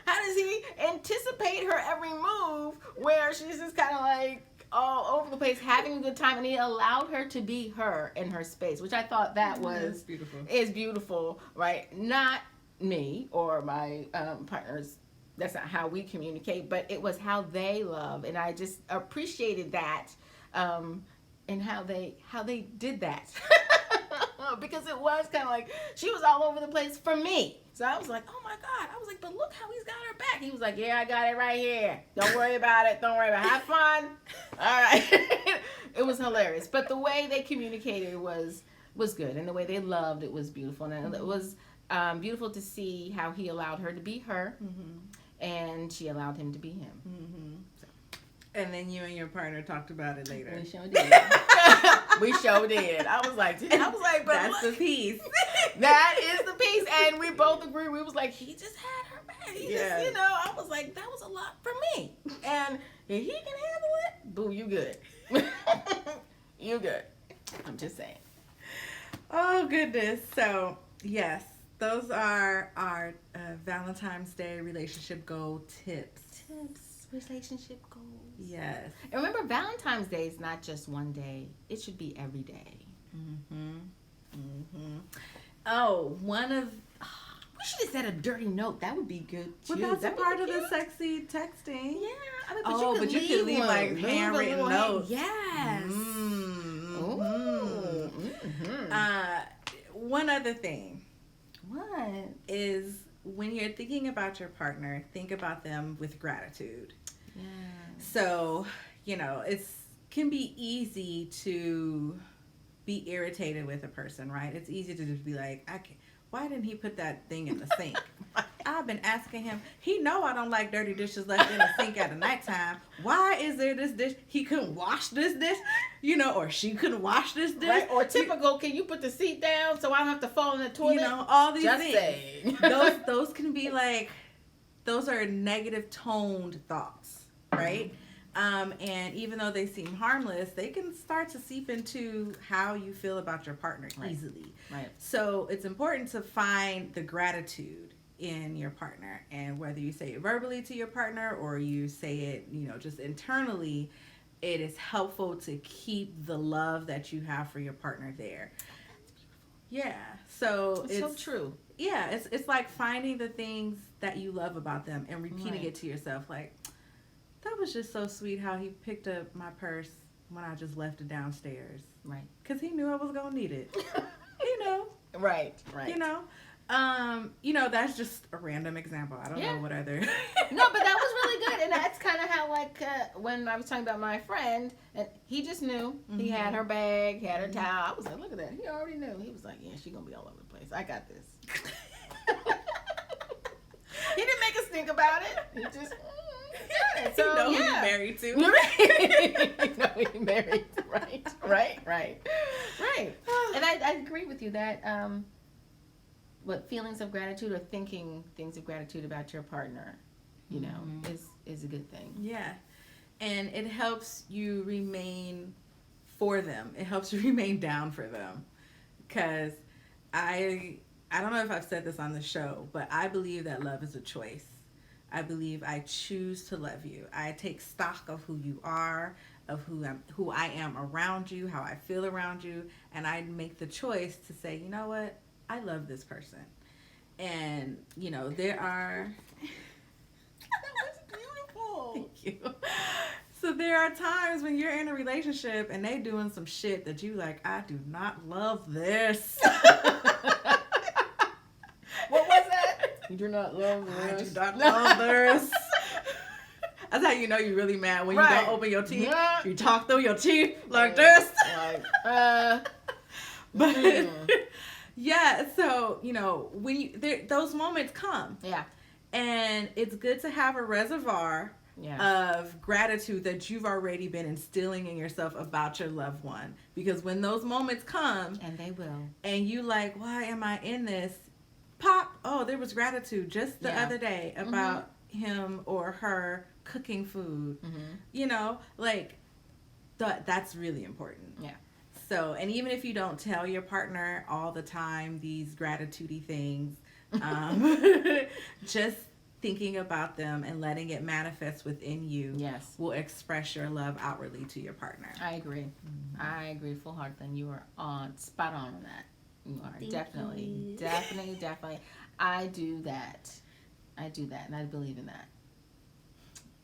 [SPEAKER 2] How does he anticipate her every move? Where she's just kind of like all over the place, having a good time, and he allowed her to be her in her space, which I thought that was
[SPEAKER 1] beautiful.
[SPEAKER 2] Is beautiful, right? Not me or my partners. That's not how we communicate, but it was how they love, and I just appreciated that, and how they did that, because it was kind of like she was all over the place for me. So I was like, oh my God! I was like, but look how he's got her back. He was like, yeah, I got it right here. Don't worry about it. Have fun. All right. It was hilarious, but the way they communicated was good, and the way they loved it was beautiful, and it was beautiful to see how he allowed her to be her. And she allowed him to be him. So.
[SPEAKER 1] And then you and your partner talked about it later.
[SPEAKER 2] We sure did. I was like, but
[SPEAKER 1] that's the piece.
[SPEAKER 2] That is the piece. And we both agreed. We was like, he just had her back. I was like, that was a lot for me. and if he can handle it, boo, you good. You good. I'm just saying.
[SPEAKER 1] Oh, goodness. So, yes, those are our Valentine's Day relationship goal tips.
[SPEAKER 2] Relationship goals.
[SPEAKER 1] Yes.
[SPEAKER 2] And remember, Valentine's Day is not just one day. It should be every day.
[SPEAKER 1] Oh,
[SPEAKER 2] We should have said a dirty note. That would be good too.
[SPEAKER 1] well, that's a
[SPEAKER 2] That would
[SPEAKER 1] part
[SPEAKER 2] be
[SPEAKER 1] of the
[SPEAKER 2] cute.
[SPEAKER 1] sexy texting.
[SPEAKER 2] Yeah. I mean,
[SPEAKER 1] But you could leave
[SPEAKER 2] one.
[SPEAKER 1] like
[SPEAKER 2] Leave a
[SPEAKER 1] handwritten
[SPEAKER 2] little
[SPEAKER 1] notes.
[SPEAKER 2] Yes. Ooh.
[SPEAKER 1] One other thing
[SPEAKER 2] What?
[SPEAKER 1] is when you're thinking about your partner, think about them with gratitude.
[SPEAKER 2] Yeah.
[SPEAKER 1] So, it can be easy to be irritated with a person, right? It's easy to just be like, why didn't he put that thing in the sink? I've been asking him. He know I don't like dirty dishes left in the sink at the nighttime. Why is there this dish? He couldn't wash this dish, or she couldn't wash this dish.
[SPEAKER 2] Right? Or typical, can you put the seat down so I don't have to fall in the toilet?
[SPEAKER 1] All these
[SPEAKER 2] Just
[SPEAKER 1] things.
[SPEAKER 2] saying.
[SPEAKER 1] those can be like, those are negative toned thoughts, right? And even though they seem harmless, they can start to seep into how you feel about your partner easily.
[SPEAKER 2] Right.
[SPEAKER 1] So it's important to find the gratitude in your partner, and whether you say it verbally to your partner or you say it, just internally, it is helpful to keep the love that you have for your partner there. Yeah. So
[SPEAKER 2] it's so true.
[SPEAKER 1] Yeah, it's like finding the things that you love about them and repeating it to yourself, like, that was just so sweet how he picked up my purse when I just left it downstairs.
[SPEAKER 2] Right.
[SPEAKER 1] Because he knew I was going to need it.
[SPEAKER 2] Right.
[SPEAKER 1] That's just a random example. I don't know what other.
[SPEAKER 2] No, but that was really good. And that's kind of how, when I was talking about my friend, and he just knew. He had her bag, had her towel. I was like, look at that. He already knew. He was like, yeah, she's going to be all over the place. I got this. He didn't make us think about it. He just... So,
[SPEAKER 1] who you're married to.
[SPEAKER 2] He married. Right. And I agree with you that what feelings of gratitude or thinking things of gratitude about your partner, is a good thing.
[SPEAKER 1] Yeah. And it helps you remain for them. It helps you remain down for them. Because I don't know if I've said this on the show, but I believe that love is a choice. I believe I choose to love you. I take stock of who you are, of who I am around you, how I feel around you, and I make the choice to say, you know what? I love this person. And, there are...
[SPEAKER 2] That was beautiful.
[SPEAKER 1] Thank you. So there are times when you're in a relationship and they doing some shit that you like, I do not love this.
[SPEAKER 2] What was that? You do not love this.
[SPEAKER 1] I do not love this. That's how you know you're really mad when you don't open your teeth. Yeah. You talk through your teeth like this. But yeah, so when those moments come.
[SPEAKER 2] Yeah.
[SPEAKER 1] And it's good to have a reservoir of gratitude that you've already been instilling in yourself about your loved one. Because when those moments come,
[SPEAKER 2] and they will,
[SPEAKER 1] and you like, why am I in this? Pop, oh, there was gratitude just the other day about him or her cooking food. That's really important.
[SPEAKER 2] Yeah.
[SPEAKER 1] So, and even if you don't tell your partner all the time these gratitude-y things, just thinking about them and letting it manifest within you will express your love outwardly to your partner.
[SPEAKER 2] I agree. I agree full-heartedly. You are spot on that. You are.
[SPEAKER 1] Thank
[SPEAKER 2] definitely.
[SPEAKER 1] you.
[SPEAKER 2] Definitely. I do that, and I believe in that.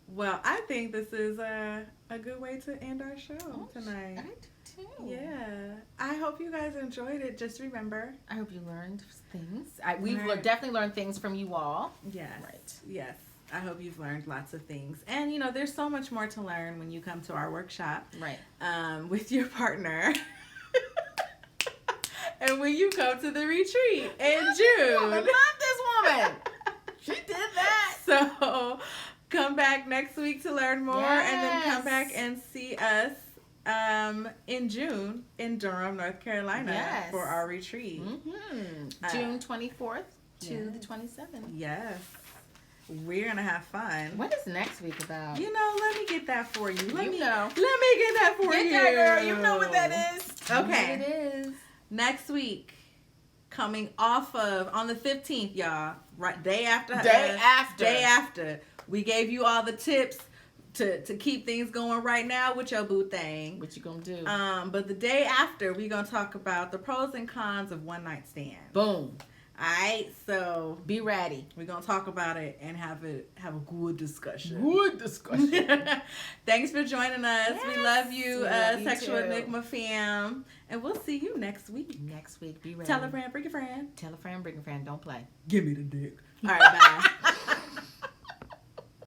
[SPEAKER 1] Well, I think this is a good way to end our show tonight.
[SPEAKER 2] I do too.
[SPEAKER 1] Yeah. I hope you guys enjoyed it. Just remember.
[SPEAKER 2] I hope you learned things. We've definitely learned things from you all.
[SPEAKER 1] Yes.
[SPEAKER 2] Right.
[SPEAKER 1] Yes. I hope you've learned lots of things. And, there's so much more to learn when you come to our workshop.
[SPEAKER 2] Right.
[SPEAKER 1] With your partner. And when you come to the retreat in June.
[SPEAKER 2] I love this woman. She did that.
[SPEAKER 1] So come back next week to learn more, and then come back and see us in June in Durham, North Carolina for our retreat.
[SPEAKER 2] June 24th to the 27th.
[SPEAKER 1] Yes. We're gonna have fun.
[SPEAKER 2] What is next week about?
[SPEAKER 1] Let me get that for you. Let me get that for
[SPEAKER 2] Get
[SPEAKER 1] you.
[SPEAKER 2] that, girl. You know what that is.
[SPEAKER 1] Okay.
[SPEAKER 2] You know what it is.
[SPEAKER 1] Next week, coming off of on the 15th, y'all. Right, day after. We gave you all the tips to keep things going right now with your boo thing.
[SPEAKER 2] What you gonna do?
[SPEAKER 1] But the day after, we're gonna talk about the pros and cons of one night stands.
[SPEAKER 2] Boom.
[SPEAKER 1] Alright, so
[SPEAKER 2] be ready.
[SPEAKER 1] We're gonna talk about it and have a good discussion. Thanks for joining us.
[SPEAKER 2] Yes.
[SPEAKER 1] We love you,
[SPEAKER 2] We love you
[SPEAKER 1] Sexual
[SPEAKER 2] too.
[SPEAKER 1] Enigma fam. And we'll see you next week.
[SPEAKER 2] Next week, be ready.
[SPEAKER 1] Tell a friend, bring a friend.
[SPEAKER 2] Tell a friend, bring a friend. Don't play.
[SPEAKER 1] Give me the dick. Alright, bye.